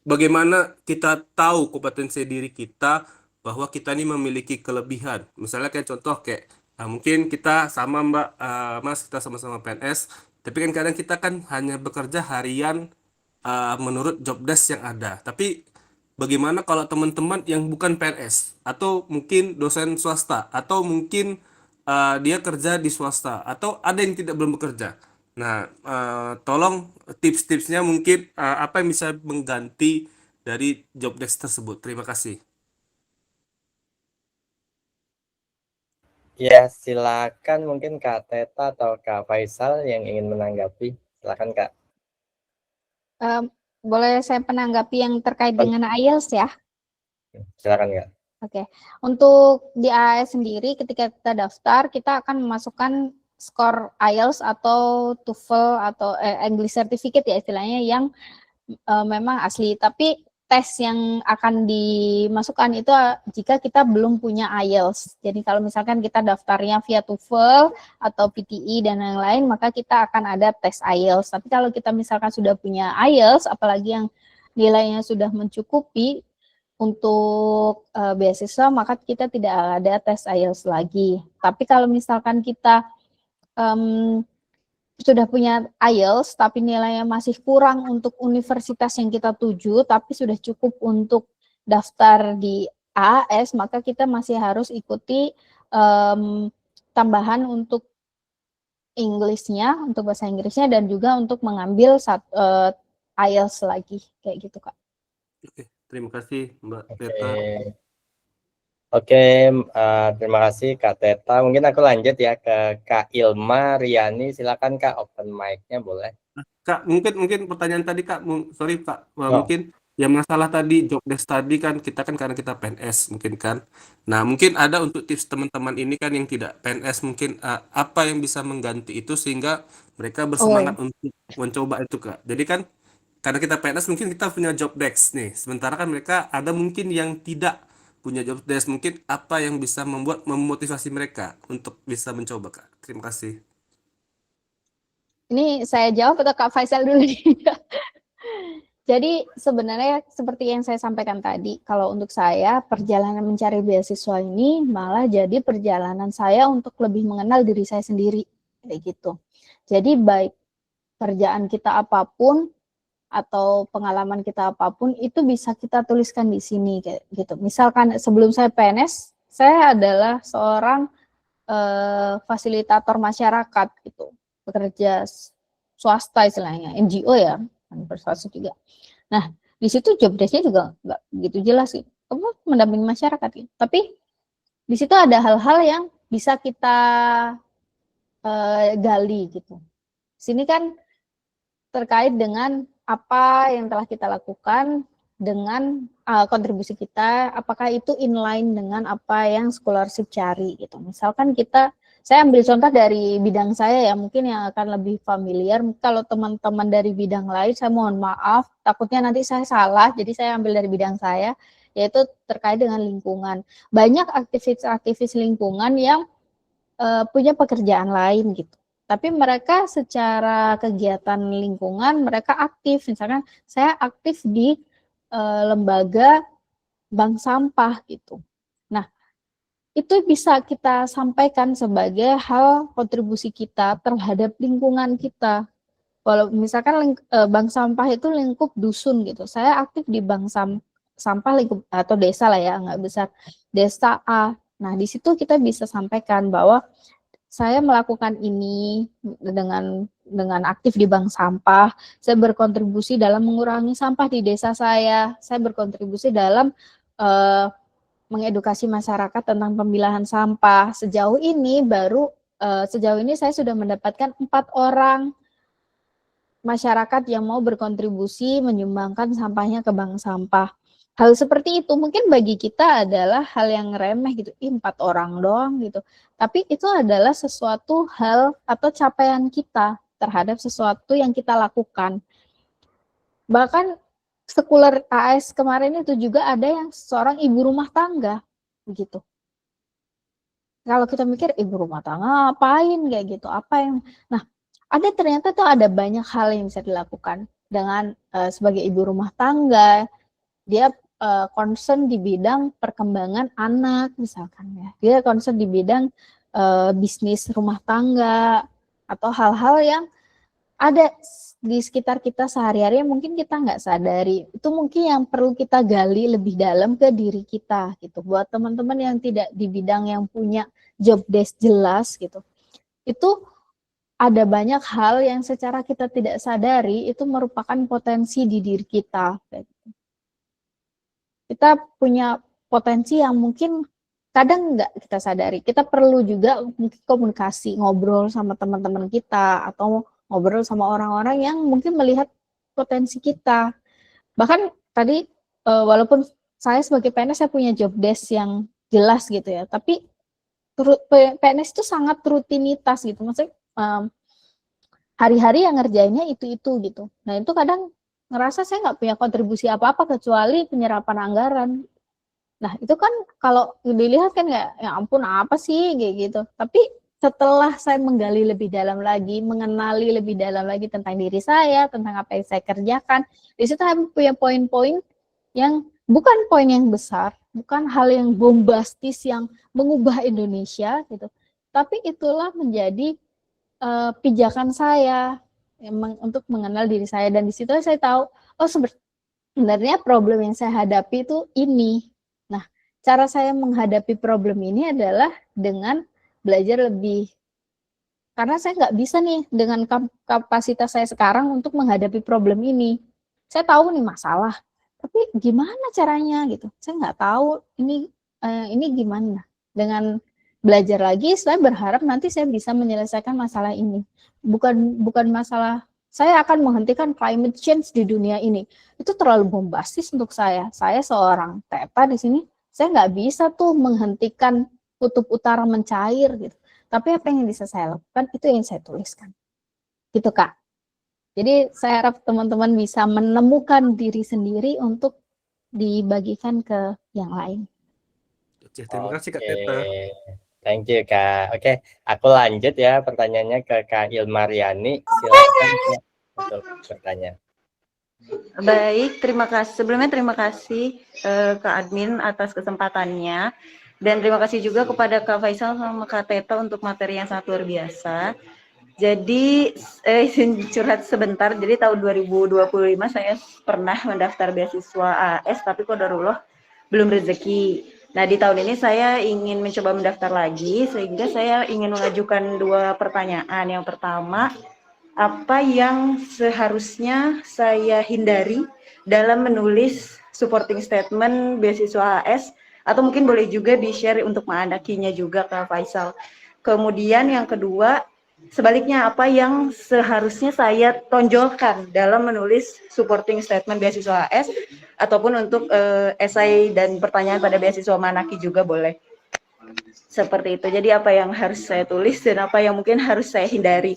bagaimana kita tahu kompetensi diri kita bahwa kita ini memiliki kelebihan. Misalnya kayak contoh kayak mungkin kita sama Mbak Mas, kita sama-sama PNS, tapi kan kadang kita kan hanya bekerja harian menurut job desk yang ada. Tapi bagaimana kalau teman-teman yang bukan PNS atau mungkin dosen swasta atau mungkin dia kerja di swasta atau ada yang tidak belum bekerja. Nah, tolong tips-tipsnya mungkin apa yang bisa mengganti dari job desk tersebut. Terima kasih. Ya, silakan mungkin Kak Teta atau Kak Faisal yang ingin menanggapi. Silakan Kak. Boleh saya menanggapi yang terkait dengan IELTS ya? Silakan Kak. Oke, untuk di AS sendiri ketika kita daftar, kita akan memasukkan skor IELTS atau TOEFL atau English Certificate ya istilahnya yang memang asli. Tapi tes yang akan dimasukkan itu jika kita belum punya IELTS. Jadi kalau misalkan kita daftarnya via TOEFL atau PTE dan yang lain, maka kita akan ada tes IELTS. Tapi kalau kita misalkan sudah punya IELTS, apalagi yang nilainya sudah mencukupi untuk beasiswa, maka kita tidak ada tes IELTS lagi. Tapi kalau misalkan kita sudah punya IELTS, tapi nilainya masih kurang untuk universitas yang kita tuju, tapi sudah cukup untuk daftar di AS, maka kita masih harus ikuti tambahan untuk English-nya, untuk bahasa Inggrisnya, dan juga untuk mengambil IELTS lagi, kayak gitu Kak. Oke, terima kasih Mbak Oke. Teta. Oke, terima kasih Kak Teta. Mungkin aku lanjut ya ke Kak Ilma Riani. Silakan Kak, open mic-nya boleh. Kak, mungkin pertanyaan tadi Kak, sorry Kak, Oh. mungkin yang masalah tadi job desk tadi kan kita kan karena kita PNS mungkin kan. Nah, mungkin ada untuk tips teman-teman ini kan yang tidak PNS mungkin apa yang bisa mengganti itu sehingga mereka bersemangat untuk mencoba itu Kak. Jadi kan karena kita PNS mungkin kita punya job desk nih. Sementara kan mereka ada mungkin yang tidak punya job desk. Mungkin apa yang bisa membuat memotivasi mereka untuk bisa mencoba Kak. Terima kasih. Ini saya jawab atau Kak Faisal dulu nih? Jadi sebenarnya seperti yang saya sampaikan tadi, kalau untuk saya perjalanan mencari beasiswa ini malah jadi perjalanan saya untuk lebih mengenal diri saya sendiri, kayak gitu. Jadi baik kerjaan kita apapun atau pengalaman kita apapun itu bisa kita tuliskan di sini kayak gitu. Misalkan sebelum saya PNS, saya adalah seorang fasilitator masyarakat gitu, bekerja swasta istilahnya, NGO ya, berprestasi juga. Nah, di situ job desk-nya juga nggak begitu jelas sih. Kamu mendampingi masyarakat gitu. Tapi di situ ada hal-hal yang bisa kita gali gitu. Sini kan terkait dengan apa yang telah kita lakukan dengan kontribusi kita, apakah itu inline dengan apa yang scholarship cari gitu. Misalkan saya ambil contoh dari bidang saya ya, mungkin yang akan lebih familiar. Kalau teman-teman dari bidang lain, saya mohon maaf, takutnya nanti saya salah, jadi saya ambil dari bidang saya, yaitu terkait dengan lingkungan. Banyak aktivis-aktivis lingkungan yang punya pekerjaan lain gitu. Tapi mereka secara kegiatan lingkungan, mereka aktif. Misalkan saya aktif di lembaga bank sampah gitu. Nah, itu bisa kita sampaikan sebagai hal kontribusi kita terhadap lingkungan kita. Kalau misalkan bank sampah itu lingkup dusun gitu. Saya aktif di bank sampah lingkup atau desa lah ya, nggak besar. Desa A. Nah, di situ kita bisa sampaikan bahwa saya melakukan ini dengan aktif di bank sampah, saya berkontribusi dalam mengurangi sampah di desa saya berkontribusi dalam mengedukasi masyarakat tentang pemilahan sampah. Sejauh ini saya sudah mendapatkan 4 orang masyarakat yang mau berkontribusi menyumbangkan sampahnya ke bank sampah. Hal seperti itu mungkin bagi kita adalah hal yang remeh gitu, 4 orang doang gitu. Tapi itu adalah sesuatu hal atau capaian kita terhadap sesuatu yang kita lakukan. Bahkan sekuler AS kemarin itu juga ada yang seorang ibu rumah tangga begitu. Kalau kita mikir ibu rumah tangga ngapain kayak gitu, ternyata tuh ada banyak hal yang bisa dilakukan dengan sebagai ibu rumah tangga. Dia concern di bidang perkembangan anak misalkan ya. Dia concern di bidang bisnis rumah tangga atau hal-hal yang ada di sekitar kita sehari-hari yang mungkin kita nggak sadari. Itu mungkin yang perlu kita gali lebih dalam ke diri kita gitu. Buat teman-teman yang tidak di bidang yang punya job desk jelas gitu. Itu ada banyak hal yang secara kita tidak sadari itu merupakan potensi di diri kita. Kita punya potensi yang mungkin kadang nggak kita sadari. Kita perlu juga mungkin komunikasi, ngobrol sama teman-teman kita, atau ngobrol sama orang-orang yang mungkin melihat potensi kita. Bahkan tadi, walaupun saya sebagai PNS, saya punya job desk yang jelas gitu ya, tapi PNS itu sangat rutinitas gitu. Maksudnya hari-hari yang ngerjainnya itu gitu. Nah itu kadang ngerasa saya nggak punya kontribusi apa-apa kecuali penyerapan anggaran. Nah itu kan kalau dilihat kan nggak, ya ampun apa sih kayak gitu. Tapi setelah saya menggali lebih dalam lagi, mengenali lebih dalam lagi tentang diri saya, tentang apa yang saya kerjakan, di situ saya punya poin-poin yang bukan poin yang besar, bukan hal yang bombastis yang mengubah Indonesia gitu. Tapi itulah menjadi pijakan saya untuk mengenal diri saya, dan di situ saya tahu sebenarnya problem yang saya hadapi itu ini. Nah, cara saya menghadapi problem ini adalah dengan belajar lebih, karena saya nggak bisa nih dengan kapasitas saya sekarang untuk menghadapi problem ini. Saya tahu nih masalah, tapi gimana caranya gitu? Saya nggak tahu ini gimana. Dengan belajar lagi, saya berharap nanti saya bisa menyelesaikan masalah ini. Bukan masalah saya akan menghentikan climate change di dunia ini. Itu terlalu bombastis untuk saya. Saya seorang Teta di sini, saya nggak bisa tuh menghentikan kutub utara mencair gitu. Tapi apa yang bisa saya lakukan, itu yang saya tuliskan. Gitu Kak. Jadi saya harap teman-teman bisa menemukan diri sendiri untuk dibagikan ke yang lain. Oke, terima kasih Kak Teta. Thank you Kak. Oke, aku lanjut ya pertanyaannya ke Kak Ilmariani. Silakan Kak untuk bertanya. Baik, terima kasih. Sebelumnya terima kasih Kak Admin atas kesempatannya. Dan terima kasih juga kepada Kak Faisal sama Kak Teta untuk materi yang sangat luar biasa. Jadi, izin curhat sebentar. Jadi tahun 2025 saya pernah mendaftar beasiswa AS, tapi qadarullah belum rezeki. Nah, di tahun ini saya ingin mencoba mendaftar lagi, sehingga saya ingin mengajukan 2 pertanyaan. Yang pertama, apa yang seharusnya saya hindari dalam menulis supporting statement beasiswa AS, atau mungkin boleh juga di-share untuk mengandakinya juga Kak Faisal. Kemudian yang kedua, sebaliknya apa yang seharusnya saya tonjolkan dalam menulis supporting statement beasiswa AS ataupun untuk esai dan pertanyaan pada beasiswa Manaki juga boleh. Seperti itu. Jadi apa yang harus saya tulis dan apa yang mungkin harus saya hindari.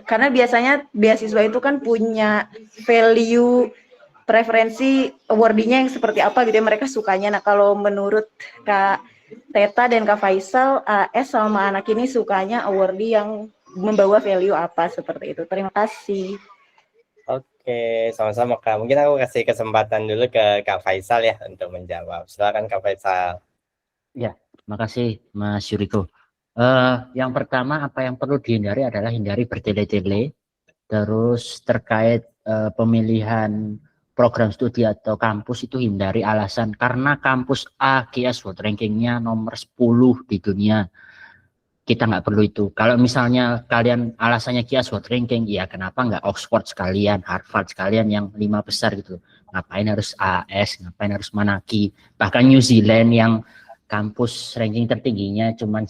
Karena biasanya beasiswa itu kan punya value preferensi awardingnya yang seperti apa gitu ya, mereka sukanya. Nah kalau menurut Kak Teta dan Kak Faisal, AS sama anak ini sukanya awardee yang membawa value apa, seperti itu. Terima kasih. Oke, sama-sama Kak. Mungkin aku kasih kesempatan dulu ke Kak Faisal ya untuk menjawab. Silakan Kak Faisal. Ya, makasih Mas Yuriko. Yang pertama apa yang perlu dihindari adalah hindari bertele-tele. Terus terkait pemilihan program studi atau kampus itu hindari alasan karena kampus A GS World Rankingnya nomor 10 di dunia. Kita nggak perlu itu. Kalau misalnya kalian alasannya GS World Ranking, ya kenapa nggak Oxford sekalian, Harvard sekalian yang 5 besar gitu. Ngapain harus AS, ngapain harus Manaki. Bahkan New Zealand yang kampus ranking tertingginya cuma 1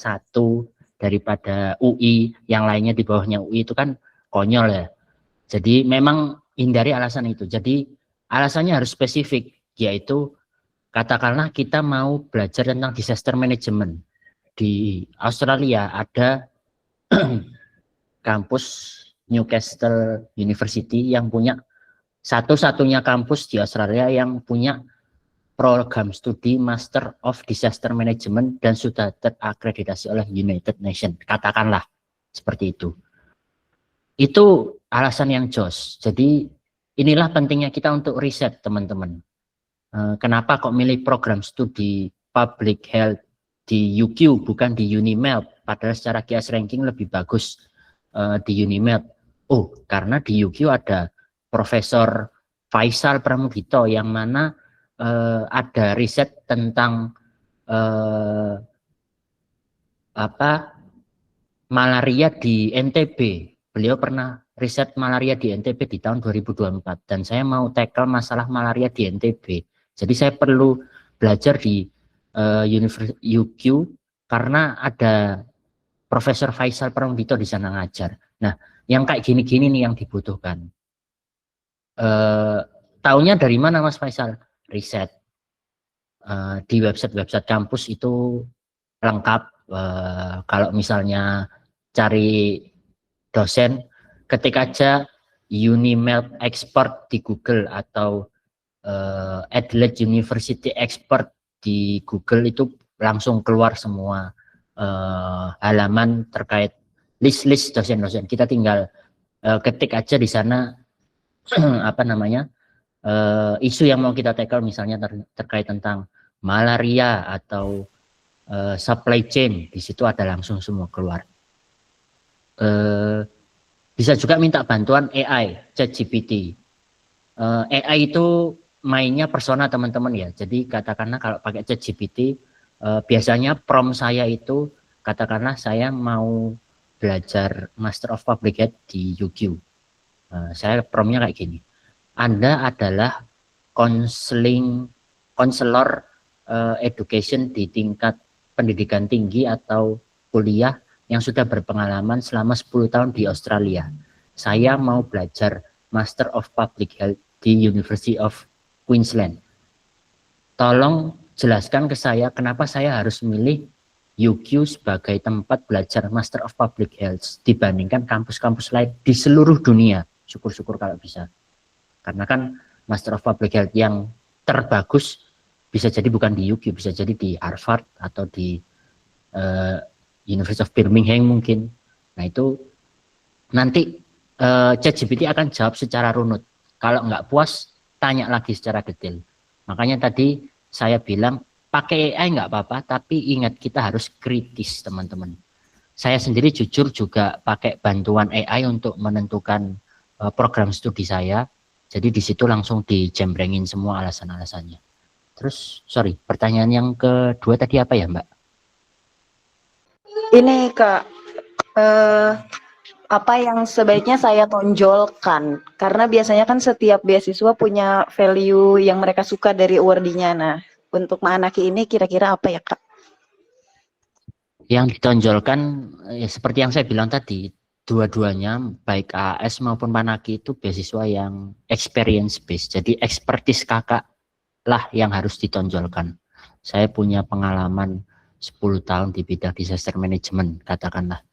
daripada UI, yang lainnya di bawahnya UI, itu kan konyol ya. Jadi memang hindari alasan itu. Jadi alasannya harus spesifik, yaitu katakanlah kita mau belajar tentang disaster management. Di Australia ada kampus Newcastle University yang punya satu-satunya kampus di Australia yang punya program studi Master of Disaster Management dan sudah terakreditasi oleh United Nations, katakanlah seperti itu. Itu alasan yang jos. Jadi inilah pentingnya kita untuk riset, teman-teman. Kenapa kok milih program studi Public Health di UQ bukan di Unimap, padahal secara GS ranking lebih bagus di Unimap. Oh, karena di UQ ada Profesor Faisal Pramudito yang mana ada riset tentang malaria di NTB. Beliau pernah riset malaria di NTB di tahun 2024 dan saya mau tackle masalah malaria di NTB. Jadi saya perlu belajar di UQ karena ada Profesor Faisal Pramudito di sana ngajar. Nah, yang kayak gini-gini nih yang dibutuhkan. Taunya dari mana Mas Faisal? Riset. Di website kampus itu lengkap. Kalau misalnya cari dosen, ketik aja Unimap Expert di Google atau Adelaide University Expert di Google, itu langsung keluar semua halaman terkait list dosen-dosen. Kita tinggal ketik aja di sana isu yang mau kita tackle, misalnya terkait tentang malaria atau supply chain, di situ ada langsung semua keluar. Bisa juga minta bantuan AI, ChatGPT. AI itu mainnya persona teman-teman ya. Jadi katakanlah kalau pakai ChatGPT, biasanya prompt saya itu katakanlah saya mau belajar Master of Public Health di UQ. Saya promptnya kayak gini. Anda adalah konselor education di tingkat pendidikan tinggi atau kuliah yang sudah berpengalaman selama 10 tahun di Australia. Saya mau belajar Master of Public Health di University of Queensland. Tolong jelaskan ke saya kenapa saya harus milih UQ sebagai tempat belajar Master of Public Health dibandingkan kampus-kampus lain di seluruh dunia. Syukur-syukur kalau bisa. Karena kan Master of Public Health yang terbagus bisa jadi bukan di UQ, bisa jadi di Harvard atau di University of Birmingham mungkin. Nah itu nanti ChatGPT akan jawab secara runut. Kalau nggak puas, tanya lagi secara detail. Makanya tadi saya bilang pakai AI nggak apa-apa, tapi ingat kita harus kritis, teman-teman. Saya sendiri jujur juga pakai bantuan AI untuk menentukan program studi saya. Jadi di situ langsung dijembrengin semua alasan-alasannya. Terus, sorry, pertanyaan yang kedua tadi apa ya, Mbak? Ini Kak, apa yang sebaiknya saya tonjolkan? Karena biasanya kan setiap beasiswa punya value yang mereka suka dari awardee-nya. Nah, untuk Manaki ini kira-kira apa ya, Kak? Yang ditonjolkan, ya seperti yang saya bilang tadi, dua-duanya baik AAS maupun Manaki itu beasiswa yang experience based. Jadi expertise kakak lah yang harus ditonjolkan. Saya punya pengalaman 10 tahun di bidang disaster management, katakanlah.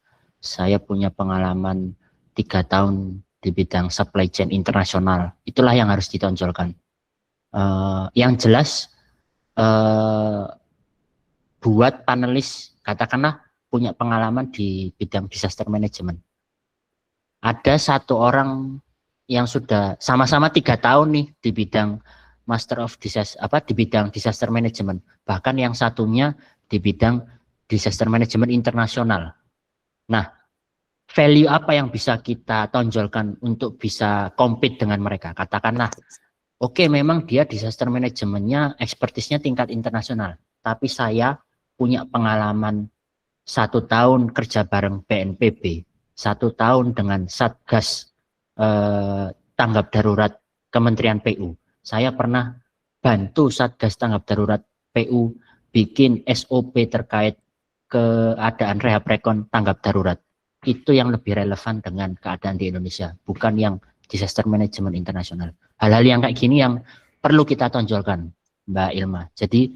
Saya punya pengalaman 3 tahun di bidang supply chain internasional. Itulah yang harus ditonjolkan. Yang jelas buat panelis katakanlah punya pengalaman di bidang disaster management. Ada satu orang yang sudah sama-sama 3 tahun nih di bidang Master of Disaster di bidang disaster management, bahkan yang satunya di bidang disaster management internasional. Nah, value apa yang bisa kita tonjolkan untuk bisa compete dengan mereka? Katakanlah, oke, memang dia disaster manajemennya ekspertisnya tingkat internasional, tapi saya punya pengalaman 1 tahun kerja bareng BNPB, 1 tahun dengan Satgas tanggap darurat Kementerian PU. Saya pernah bantu Satgas tanggap darurat PU bikin SOP terkait keadaan rehab rekon tanggap darurat. Itu yang lebih relevan dengan keadaan di Indonesia, bukan yang disaster management internasional. Hal-hal yang kayak gini yang perlu kita tonjolkan, Mbak Ilma. Jadi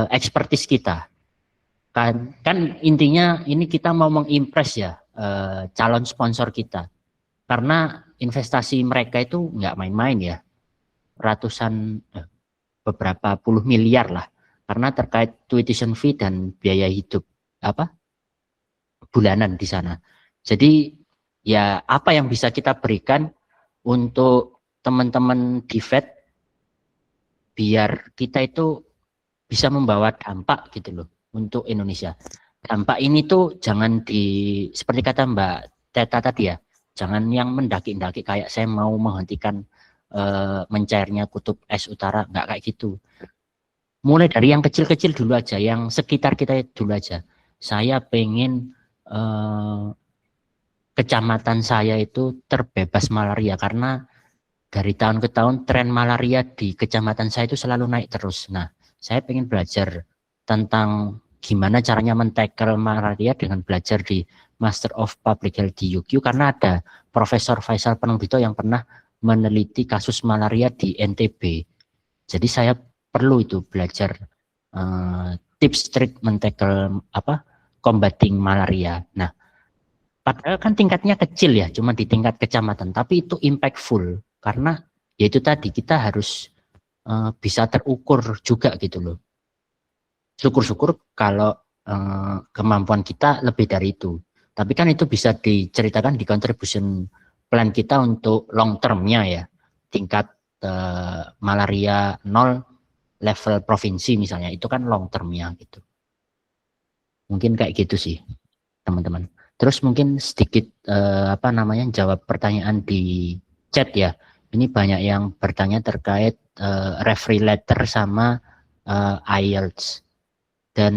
expertise kita kan intinya ini kita mau mengimpress ya calon sponsor kita, karena investasi mereka itu nggak main-main ya, ratusan beberapa puluh miliar lah, karena terkait tuition fee dan biaya hidup bulanan di sana. Jadi ya apa yang bisa kita berikan untuk teman-teman di FED biar kita itu bisa membawa dampak gitu loh untuk Indonesia. Dampak ini tuh jangan seperti kata Mbak Teta tadi ya, jangan yang mendaki-daki kayak saya mau menghentikan mencairnya kutub es utara, nggak kayak gitu. Mulai dari yang kecil-kecil dulu aja, yang sekitar kita dulu aja. Saya pengen kecamatan saya itu terbebas malaria, karena dari tahun ke tahun tren malaria di kecamatan saya itu selalu naik terus. Nah, saya pengen belajar tentang gimana caranya men-tackle malaria dengan belajar di Master of Public Health di UQ, karena ada Profesor Faisal Penungbito yang pernah meneliti kasus malaria di NTB. Jadi saya perlu itu belajar tips trik men-tackle combating malaria. Nah, padahal kan tingkatnya kecil ya, cuma di tingkat kecamatan, tapi itu impactful karena yaitu tadi kita harus bisa terukur juga gitu loh. Syukur-syukur kalau kemampuan kita lebih dari itu. Tapi kan itu bisa diceritakan di contribution plan kita untuk long termnya ya. Tingkat malaria 0 level provinsi misalnya, itu kan long termnya gitu. Mungkin kayak gitu sih teman-teman. Terus mungkin sedikit jawab pertanyaan di chat ya. Ini banyak yang bertanya terkait referee letter sama IELTS dan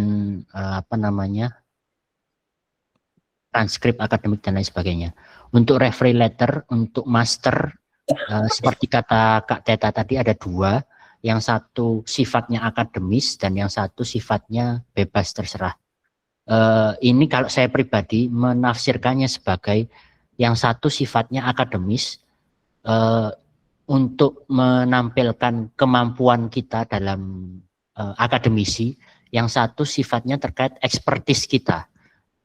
transkrip akademik dan lain sebagainya. Untuk referee letter untuk master seperti kata Kak Teta tadi ada 2, yang satu sifatnya akademis dan yang satu sifatnya bebas terserah. Ini kalau saya pribadi menafsirkannya sebagai yang satu sifatnya akademis untuk menampilkan kemampuan kita dalam akademisi, yang satu sifatnya terkait ekspertis kita.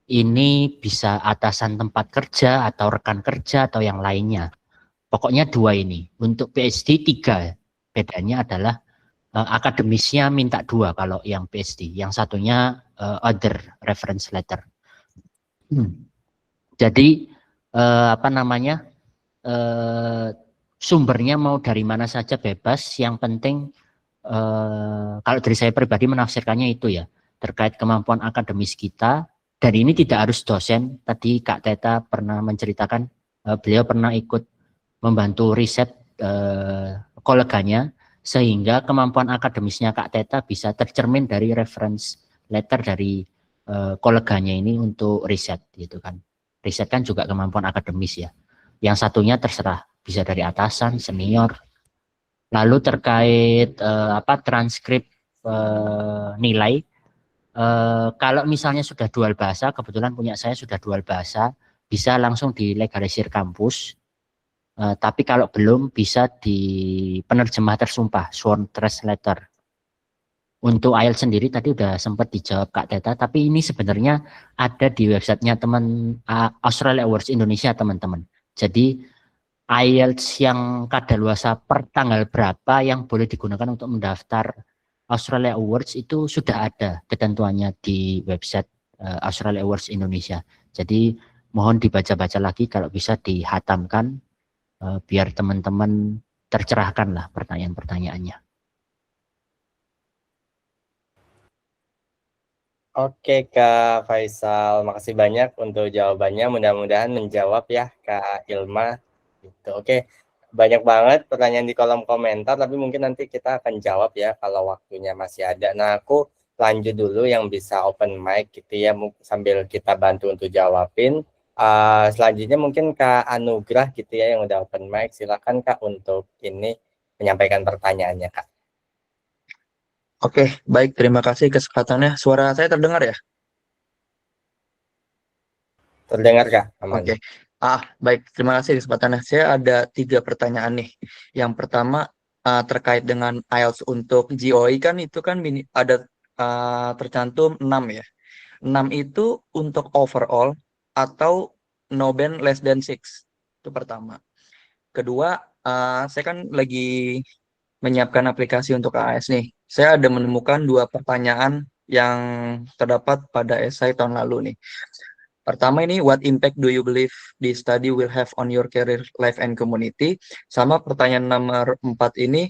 Ini bisa atasan tempat kerja atau rekan kerja atau yang lainnya. Pokoknya 2 ini. Untuk PhD 3, bedanya adalah akademisnya minta 2 kalau yang PhD, yang satunya other reference letter. Jadi sumbernya mau dari mana saja bebas, yang penting kalau dari saya pribadi menafsirkannya itu ya, terkait kemampuan akademis kita. Dan ini tidak harus dosen. Tadi Kak Teta pernah menceritakan beliau pernah ikut membantu riset koleganya, sehingga kemampuan akademisnya Kak Teta bisa tercermin dari reference letter dari koleganya ini untuk riset gitu kan. Riset kan juga kemampuan akademis ya. Yang satunya terserah, bisa dari atasan, senior. Lalu terkait transkrip nilai, kalau misalnya sudah dual bahasa, kebetulan punya saya sudah dual bahasa, bisa langsung dilegalisir kampus. Tapi kalau belum bisa di penerjemah tersumpah, sworn translator. Untuk IELTS sendiri tadi udah sempat dijawab Kak Teta, tapi ini sebenarnya ada di websitenya teman Australia Awards Indonesia teman-teman. Jadi IELTS yang kadaluarsa per tanggal berapa yang boleh digunakan untuk mendaftar Australia Awards itu sudah ada ketentuannya di website Australia Awards Indonesia. Jadi mohon dibaca-baca lagi, kalau bisa dihatamkan biar teman-teman tercerahkan lah pertanyaan-pertanyaannya. Oke Kak Faisal, makasih banyak untuk jawabannya. Mudah-mudahan menjawab ya Kak Ilma. Gitu. Oke, banyak banget pertanyaan di kolom komentar, tapi mungkin nanti kita akan jawab ya kalau waktunya masih ada. Nah, aku lanjut dulu yang bisa open mic gitu ya, sambil kita bantu untuk jawabin. Selanjutnya mungkin Kak Anugrah gitu ya yang udah open mic. Silakan Kak untuk ini menyampaikan pertanyaannya Kak. Oke, baik. Terima kasih kesempatannya. Suara saya terdengar ya? Terdengar Kak? Aman. Oke. Baik. Terima kasih kesempatannya. Saya ada 3 pertanyaan nih. Yang pertama terkait dengan IELTS untuk GOE kan itu kan ada tercantum 6 ya. 6 itu untuk overall atau no band less than 6. Itu pertama. Kedua, saya kan lagi menyiapkan aplikasi untuk AS nih. Saya ada menemukan 2 pertanyaan yang terdapat pada esai tahun lalu nih. Pertama ini, what impact do you believe this study will have on your career, life, and community? Sama pertanyaan nomor 4 ini,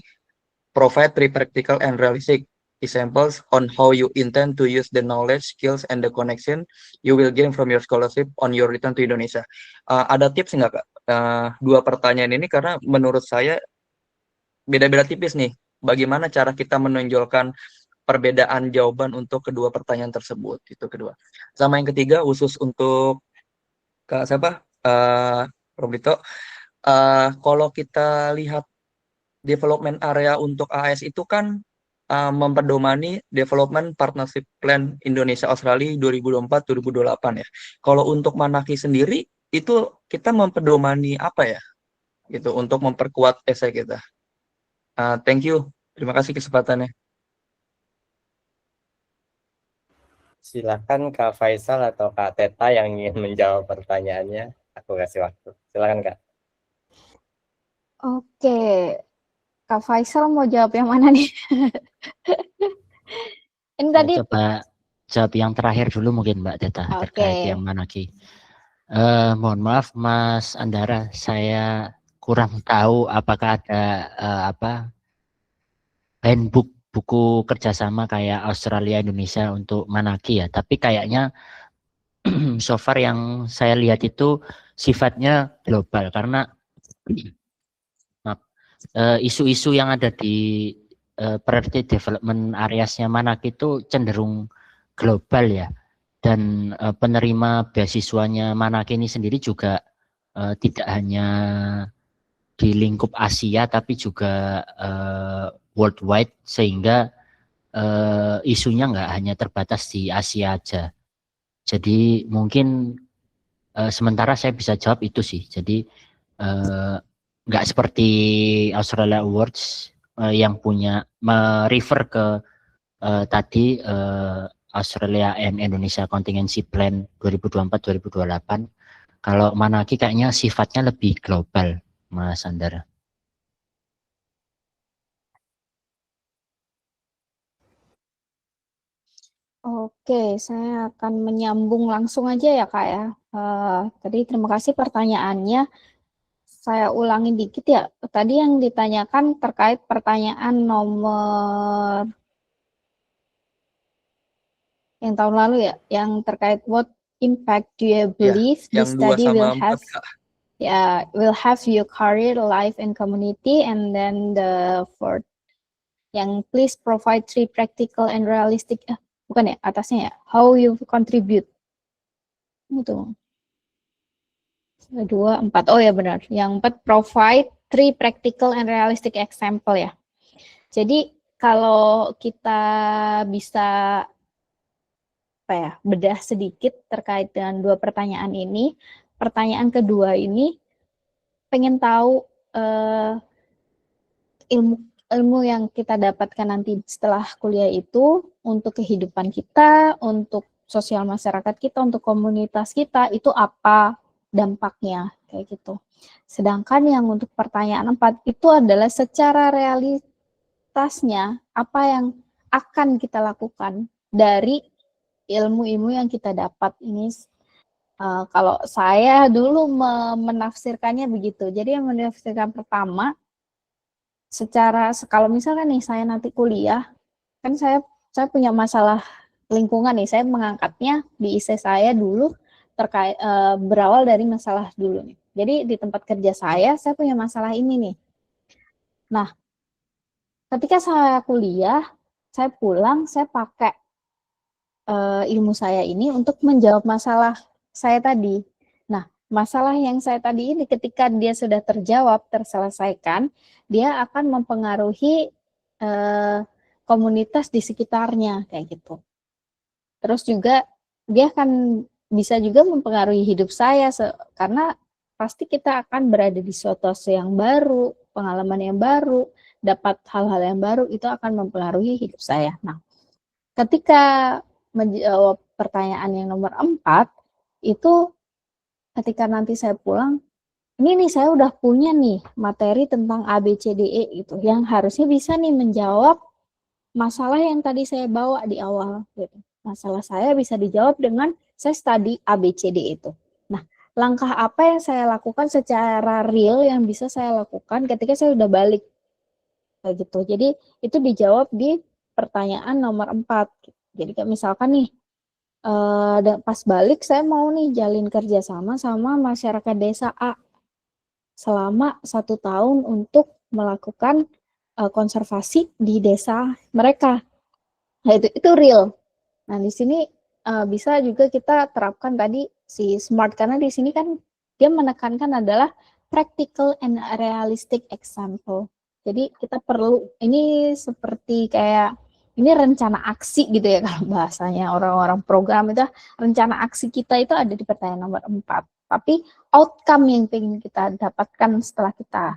provide 3 practical and realistic examples on how you intend to use the knowledge, skills, and the connection you will gain from your scholarship on your return to Indonesia. Ada tips nggak Kak? 2 pertanyaan ini karena menurut saya beda-beda tipis nih. Bagaimana cara kita menonjolkan perbedaan jawaban untuk kedua pertanyaan tersebut? Itu kedua. Sama yang ketiga, khusus untuk Kak siapa? Robrito. Kalau kita lihat development area untuk AS itu kan memperdomani Development Partnership Plan Indonesia Australia 2024-2028 ya. Kalau untuk Manaki sendiri itu kita memperdomani apa ya? Gitu untuk memperkuat esai kita. Thank you. Terima kasih kesempatannya. Silakan Kak Faisal atau Kak Teta yang ingin menjawab pertanyaannya. Aku kasih waktu. Silakan Kak. Oke, Kak Faisal mau jawab yang mana nih? Ini Saya tadi coba jawab yang terakhir dulu mungkin Mbak Teta terkait yang Manaki. Mohon maaf Mas Andara, saya kurang tahu apakah ada handbook buku kerjasama kayak Australia Indonesia untuk Manaki ya, tapi kayaknya so far yang saya lihat itu sifatnya global karena isu-isu yang ada di priority development areasnya Manaki itu cenderung global ya, dan penerima beasiswanya Manaki ini sendiri juga tidak hanya di lingkup Asia tapi juga worldwide, sehingga isunya nggak hanya terbatas di Asia aja. Jadi mungkin sementara saya bisa jawab itu sih. Jadi nggak seperti Australia Awards yang punya merefer ke tadi Australia and Indonesia Contingency Plan 2024-2028. Kalau Manaki kayaknya sifatnya lebih global, Mas Andara. Oke, saya akan menyambung langsung aja ya Kak ya. Tadi terima kasih pertanyaannya. Saya ulangi dikit ya. Tadi yang ditanyakan terkait pertanyaan nomor yang tahun lalu ya, yang terkait what impact do you believe this study will have? Will have your career, life, and community. And then the fourth, yang please provide 3 practical and realistic. Bukan ya, atasnya ya. How you contribute. Itu. 2, 4. Oh ya benar. Yang 4, provide 3 practical and realistic example ya. Jadi kalau kita bisa bedah sedikit terkait dengan 2 pertanyaan ini, pertanyaan kedua ini pengen tahu ilmu yang kita dapatkan nanti setelah kuliah itu untuk kehidupan kita, untuk sosial masyarakat kita, untuk komunitas kita, itu apa dampaknya, kayak gitu. Sedangkan yang untuk pertanyaan 4 itu adalah secara realitasnya, apa yang akan kita lakukan dari ilmu-ilmu yang kita dapat ini. Kalau saya dulu menafsirkannya begitu. Jadi yang menafsirkan pertama, kalau misalkan nih saya nanti kuliah, kan saya punya masalah lingkungan nih, saya mengangkatnya di IC saya dulu terkait berawal dari masalah dulu nih. Jadi di tempat kerja saya punya masalah ini nih. Nah, ketika saya kuliah, saya pulang, saya pakai ilmu saya ini untuk menjawab masalah saya tadi. Nah, masalah yang saya tadi ini ketika dia sudah terjawab, terselesaikan, dia akan mempengaruhi komunitas di sekitarnya, kayak gitu. Terus juga dia akan bisa juga mempengaruhi hidup saya, karena pasti kita akan berada di situasi yang baru, pengalaman yang baru, dapat hal-hal yang baru, itu akan mempengaruhi hidup saya. Nah, ketika menjawab pertanyaan yang nomor 4, itu ketika nanti saya pulang, ini nih saya udah punya nih materi tentang ABCDE gitu, yang harusnya bisa nih menjawab masalah yang tadi saya bawa di awal gitu. Masalah saya bisa dijawab dengan saya study ABCD itu. Nah, langkah apa yang saya lakukan secara real yang bisa saya lakukan ketika saya udah balik kayak gitu. Jadi itu dijawab di pertanyaan nomor 4. Jadi kayak misalkan nih pas balik saya mau nih jalin kerjasama sama masyarakat desa A selama 1 tahun untuk melakukan konservasi di desa mereka. Nah, itu real. Nah, di sini bisa juga kita terapkan tadi si SMART, karena di sini kan dia menekankan adalah practical and realistic example. Jadi kita perlu, ini seperti kayak ini rencana aksi gitu ya kalau bahasanya orang-orang program itu, rencana aksi kita itu ada di pertanyaan nomor 4. Tapi outcome yang ingin kita dapatkan setelah kita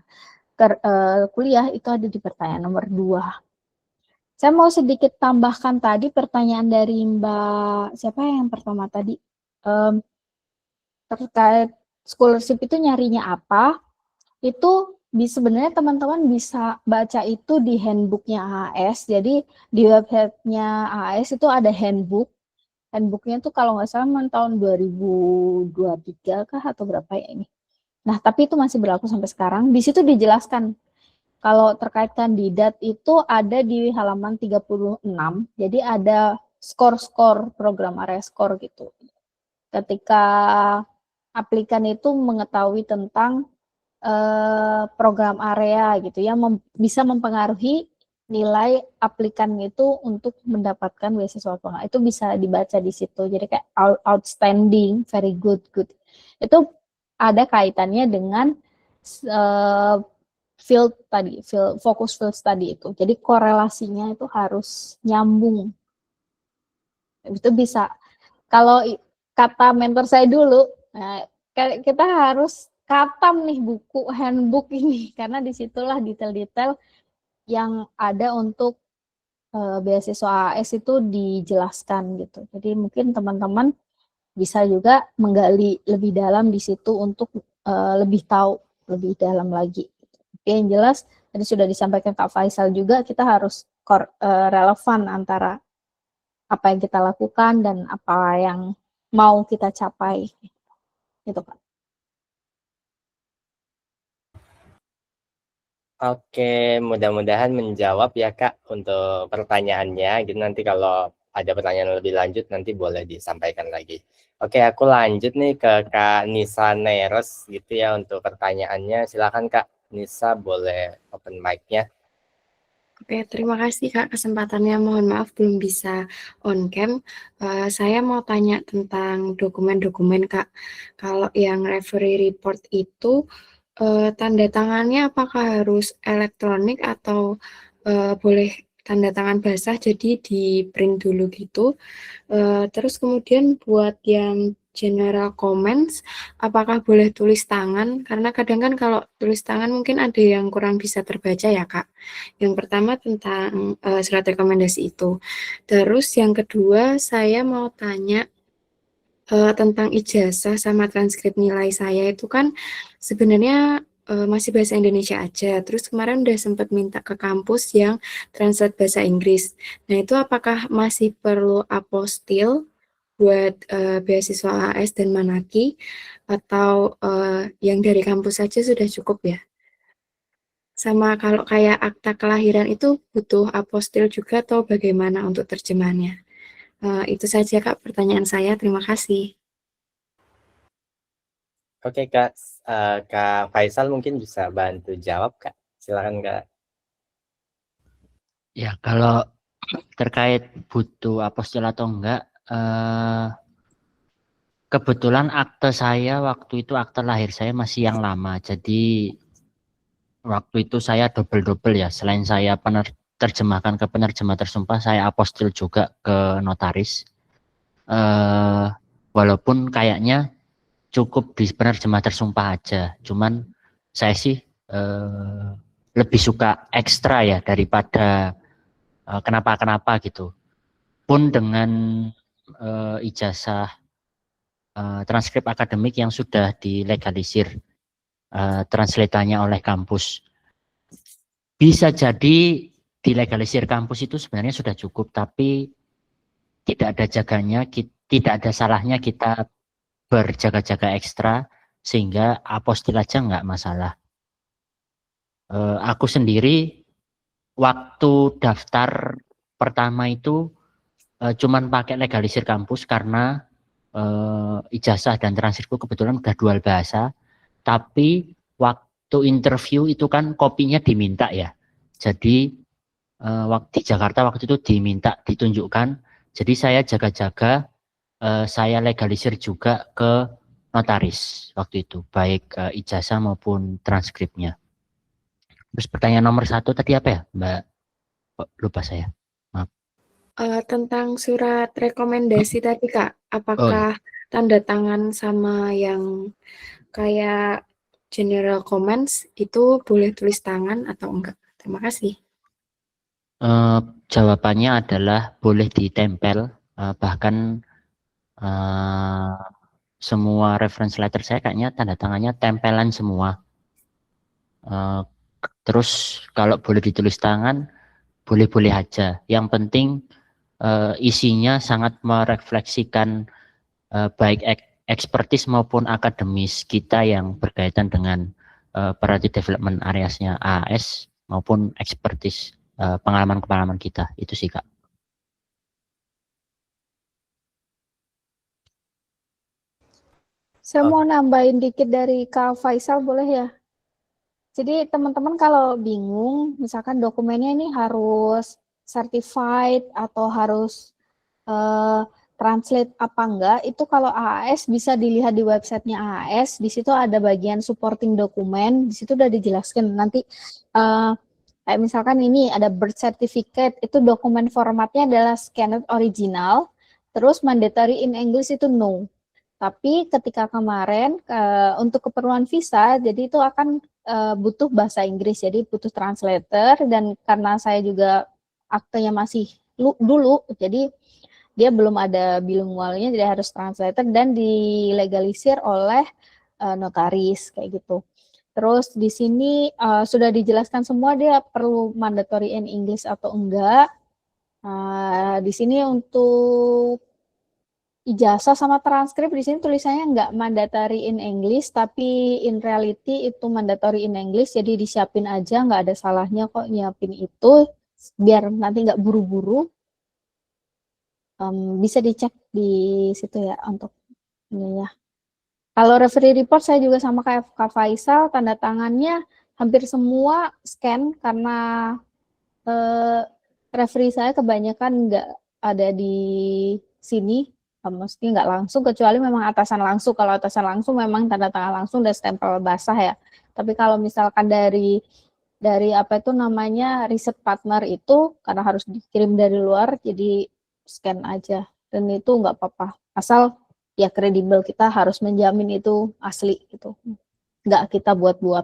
kuliah itu ada di pertanyaan nomor 2. Saya mau sedikit tambahkan tadi pertanyaan dari Mbak, siapa yang pertama tadi? Terkait scholarship itu nyarinya apa? Itu sebenarnya teman-teman bisa baca itu di handbooknya AAS. Jadi di websitenya AAS itu ada handbook. Handbooknya tuh kalau nggak salah tahun 2023 kah atau berapa ya ini. Nah, tapi itu masih berlaku sampai sekarang. Di situ dijelaskan kalau terkait kandidat itu ada di halaman 36. Jadi ada skor-skor program area skor gitu. Ketika aplikan itu mengetahui tentang program area gitu ya, bisa mempengaruhi nilai aplikan itu untuk mendapatkan beasiswa apa enggak. Itu bisa dibaca di situ. Jadi kayak outstanding, very good, good. Itu ada kaitannya dengan field tadi, fokus field study itu. Jadi korelasinya itu harus nyambung. Itu bisa. Kalau kata mentor saya dulu, nah, kita harus katam nih buku handbook ini, karena disitulah detail-detail yang ada untuk beasiswa AAS itu dijelaskan gitu. Jadi mungkin teman-teman bisa juga menggali lebih dalam di situ untuk lebih tahu lebih dalam lagi. Oke, yang jelas tadi sudah disampaikan Kak Faisal juga, kita harus relevan antara apa yang kita lakukan dan apa yang mau kita capai. Gitu Kak. Oke, mudah-mudahan menjawab ya Kak untuk pertanyaannya. Gitu, nanti kalau ada pertanyaan lebih lanjut nanti boleh disampaikan lagi. Oke, aku lanjut nih ke Kak Nisa Neres gitu ya untuk pertanyaannya. Silakan Kak Nisa, boleh open mic-nya. Oke, terima kasih Kak kesempatannya. Mohon maaf belum bisa on cam. Saya mau tanya tentang dokumen-dokumen Kak. Kalau yang referee report itu tanda tangannya apakah harus elektronik atau boleh tanda tangan basah, jadi di print dulu gitu. Terus kemudian buat yang general comments, apakah boleh tulis tangan? Karena kadang kan kalau tulis tangan mungkin ada yang kurang bisa terbaca ya, Kak. Yang pertama tentang surat rekomendasi itu. Terus yang kedua, saya mau tanya tentang ijazah sama transkrip nilai saya itu kan sebenarnya masih bahasa Indonesia aja. Terus kemarin udah sempat minta ke kampus yang translate bahasa Inggris. Nah, itu apakah masih perlu apostil buat beasiswa AS dan Manaki atau yang dari kampus saja sudah cukup ya? Sama kalau kayak akta kelahiran itu butuh apostil juga atau bagaimana untuk terjemahannya? Itu saja Kak pertanyaan saya. Terima kasih. Oke Kak, Kak Faisal mungkin bisa bantu jawab Kak. Silakan Kak. Ya, kalau terkait butuh apostil atau enggak, kebetulan akte saya waktu itu, akte lahir saya masih yang lama. Jadi waktu itu saya double-double ya. Selain saya terjemahkan ke penerjemah tersumpah, saya apostil juga ke notaris. Walaupun kayaknya cukup di penerjemah tersumpah aja. Cuman saya sih lebih suka ekstra ya daripada kenapa-kenapa gitu. Pun dengan ijazah transkrip akademik yang sudah dilegalisir translatannya oleh kampus. Bisa jadi dilegalisir kampus itu sebenarnya sudah cukup, tapi tidak ada jaganya, tidak ada salahnya kita berjaga-jaga ekstra sehingga apostil aja nggak masalah. Aku sendiri waktu daftar pertama itu cuman pakai legalisir kampus karena ijazah dan transkripku kebetulan udah dual bahasa, tapi waktu interview itu kan kopinya diminta ya. Jadi waktu di Jakarta waktu itu diminta ditunjukkan, jadi saya jaga-jaga saya legalisir juga ke notaris waktu itu, baik ijazah maupun transkripnya. Terus pertanyaan nomor 1 tadi apa ya Mbak? Lupa saya. Maaf. Tentang surat rekomendasi tadi Kak, apakah tanda tangan sama yang kayak general comments itu boleh tulis tangan atau enggak? Terima kasih. Jawabannya adalah boleh ditempel, bahkan semua reference letter saya kayaknya tanda tangannya tempelan semua. Terus kalau boleh ditulis tangan, boleh-boleh aja. Yang penting isinya sangat merefleksikan baik ekspertis maupun akademis kita yang berkaitan dengan priority development areasnya AS maupun ekspertis pengalaman-pengalaman kita. Itu sih Kak. Saya mau nambahin dikit dari Kak Faisal, boleh ya? Jadi teman-teman kalau bingung, misalkan dokumennya ini harus certified atau harus translate apa enggak, itu kalau AAS bisa dilihat di websitenya AAS, di situ ada bagian supporting dokumen, di situ udah dijelaskan nanti kayak misalkan ini ada birth certificate, itu dokumen formatnya adalah scanned original, terus mandatory in English itu no. Tapi ketika kemarin untuk keperluan visa, jadi itu akan butuh bahasa Inggris, jadi butuh translator, dan karena saya juga aktenya masih dulu, jadi dia belum ada bilingualnya, jadi harus translator dan dilegalisir oleh notaris kayak gitu. Terus di sini sudah dijelaskan semua dia perlu mandatory in English atau enggak. Di sini untuk ijazah sama transkrip di sini tulisannya nggak mandatory in English, tapi in reality itu mandatory in English, jadi disiapin aja, nggak ada salahnya kok nyiapin itu, biar nanti nggak buru-buru. Bisa dicek di situ ya untuk ini ya. Kalau referee report saya juga sama kayak Kak Faisal, tanda tangannya hampir semua scan karena referee saya kebanyakan nggak ada di sini. Mesti nggak langsung, kecuali memang atasan langsung. Kalau atasan langsung memang tanda tangan langsung dan stempel basah ya. Tapi kalau misalkan dari apa itu namanya riset partner itu karena harus dikirim dari luar, jadi scan aja dan itu nggak apa-apa. Asal ya kredibel, kita harus menjamin itu asli gitu, nggak kita buat-buat.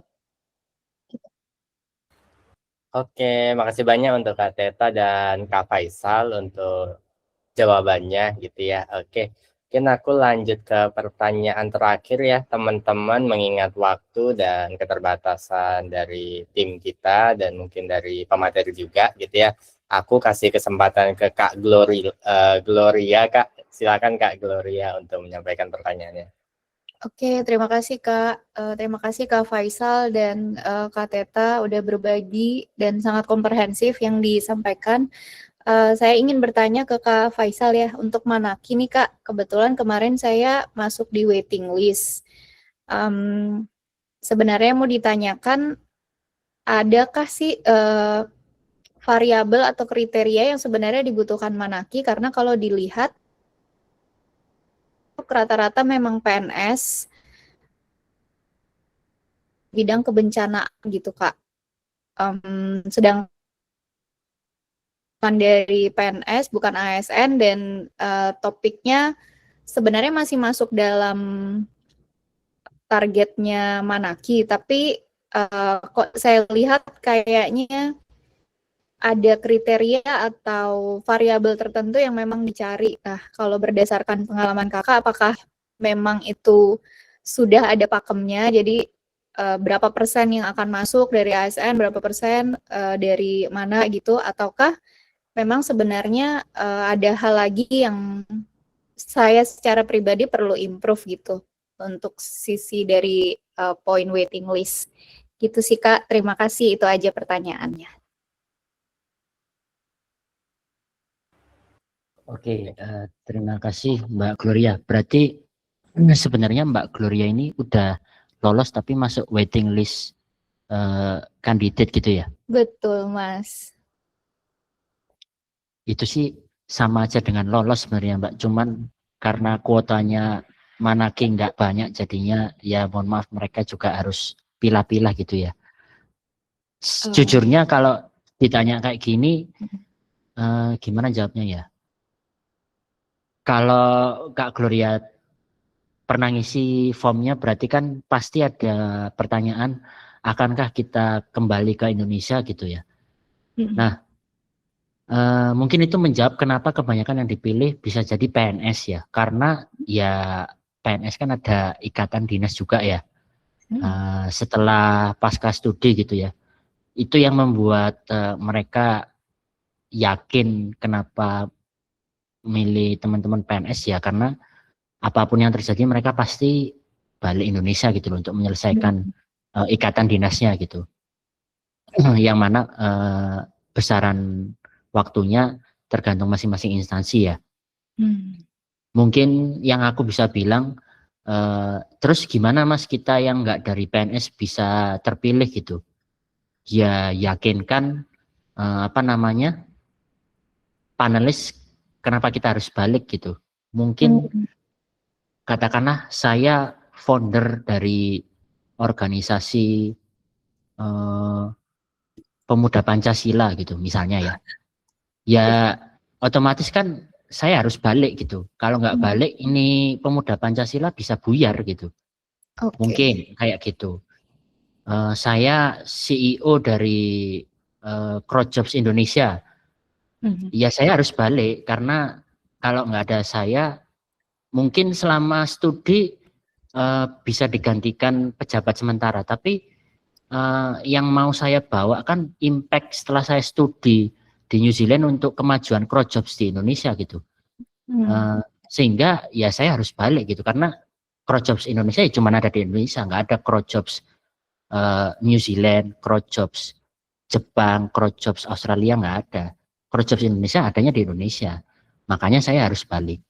Oke, makasih banyak untuk Kak Teta dan Kak Faisal untuk jawabannya gitu ya. Oke, mungkin aku lanjut ke pertanyaan terakhir ya teman-teman, mengingat waktu dan keterbatasan dari tim kita dan mungkin dari pemateri juga gitu ya. Aku kasih kesempatan ke Kak Gloria, Kak. Silakan Kak Gloria untuk menyampaikan pertanyaannya. Oke, terima kasih Kak. Terima kasih Kak Faisal dan Kak Teta udah berbagi dan sangat komprehensif yang disampaikan. Saya ingin bertanya ke Kak Faisal ya, untuk Manaki nih Kak, kebetulan kemarin saya masuk di waiting list. Sebenarnya mau ditanyakan, adakah sih variabel atau kriteria yang sebenarnya dibutuhkan Manaki? Karena kalau dilihat, rata-rata memang PNS bidang kebencanaan gitu Kak. Sedangkan dari PNS bukan ASN dan topiknya sebenarnya masih masuk dalam targetnya Manaki, tapi kok saya lihat kayaknya ada kriteria atau variabel tertentu yang memang dicari. Nah, kalau berdasarkan pengalaman Kakak, apakah memang itu sudah ada pakemnya? Jadi berapa persen yang akan masuk dari ASN, berapa persen dari mana gitu? Ataukah memang sebenarnya ada hal lagi yang saya secara pribadi perlu improve gitu untuk sisi dari point waiting list? Gitu sih Kak, terima kasih, itu aja pertanyaannya. Oke, terima kasih Mbak Gloria. Berarti sebenarnya Mbak Gloria ini udah lolos tapi masuk waiting list kandidat gitu ya? Betul, Mas. Itu sih sama aja dengan lolos sebenarnya Mbak. Cuman karena kuotanya Manaki nggak banyak, jadinya ya mohon maaf mereka juga harus pilah-pilah gitu ya. Jujurnya kalau ditanya kayak gini, gimana jawabnya ya? Kalau Kak Gloria pernah ngisi formnya, berarti kan pasti ada pertanyaan, akankah kita kembali ke Indonesia gitu ya. Nah, mungkin itu menjawab kenapa kebanyakan yang dipilih bisa jadi PNS ya. Karena ya PNS kan ada ikatan dinas juga ya. Setelah pasca studi gitu ya. Itu yang membuat mereka yakin kenapa milih teman-teman PNS ya, karena apapun yang terjadi mereka pasti balik Indonesia gitu loh untuk menyelesaikan ikatan dinasnya gitu. Yang mana besaran waktunya tergantung masing-masing instansi ya. Mungkin yang aku bisa bilang, terus gimana Mas kita yang nggak dari PNS bisa terpilih gitu? Ya yakinkan panelis kenapa kita harus balik gitu. Mungkin katakanlah saya founder dari organisasi pemuda Pancasila gitu misalnya ya. Ya otomatis kan saya harus balik gitu. Kalau nggak balik ini pemuda Pancasila bisa buyar gitu. Mungkin kayak gitu. Saya CEO dari Crowdjobs Indonesia. Ya saya harus balik karena kalau nggak ada saya mungkin selama studi bisa digantikan pejabat sementara, tapi yang mau saya bawa kan impact setelah saya studi di New Zealand untuk kemajuan Crowdjobs di Indonesia gitu. Sehingga ya saya harus balik gitu karena Crowdjobs Indonesia ya cuma ada di Indonesia, nggak ada Crowdjobs New Zealand, Crowdjobs Jepang, Crowdjobs Australia, nggak ada. Crowdjobs Indonesia adanya di Indonesia, makanya saya harus balik.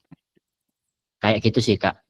Kayak gitu sih Kak.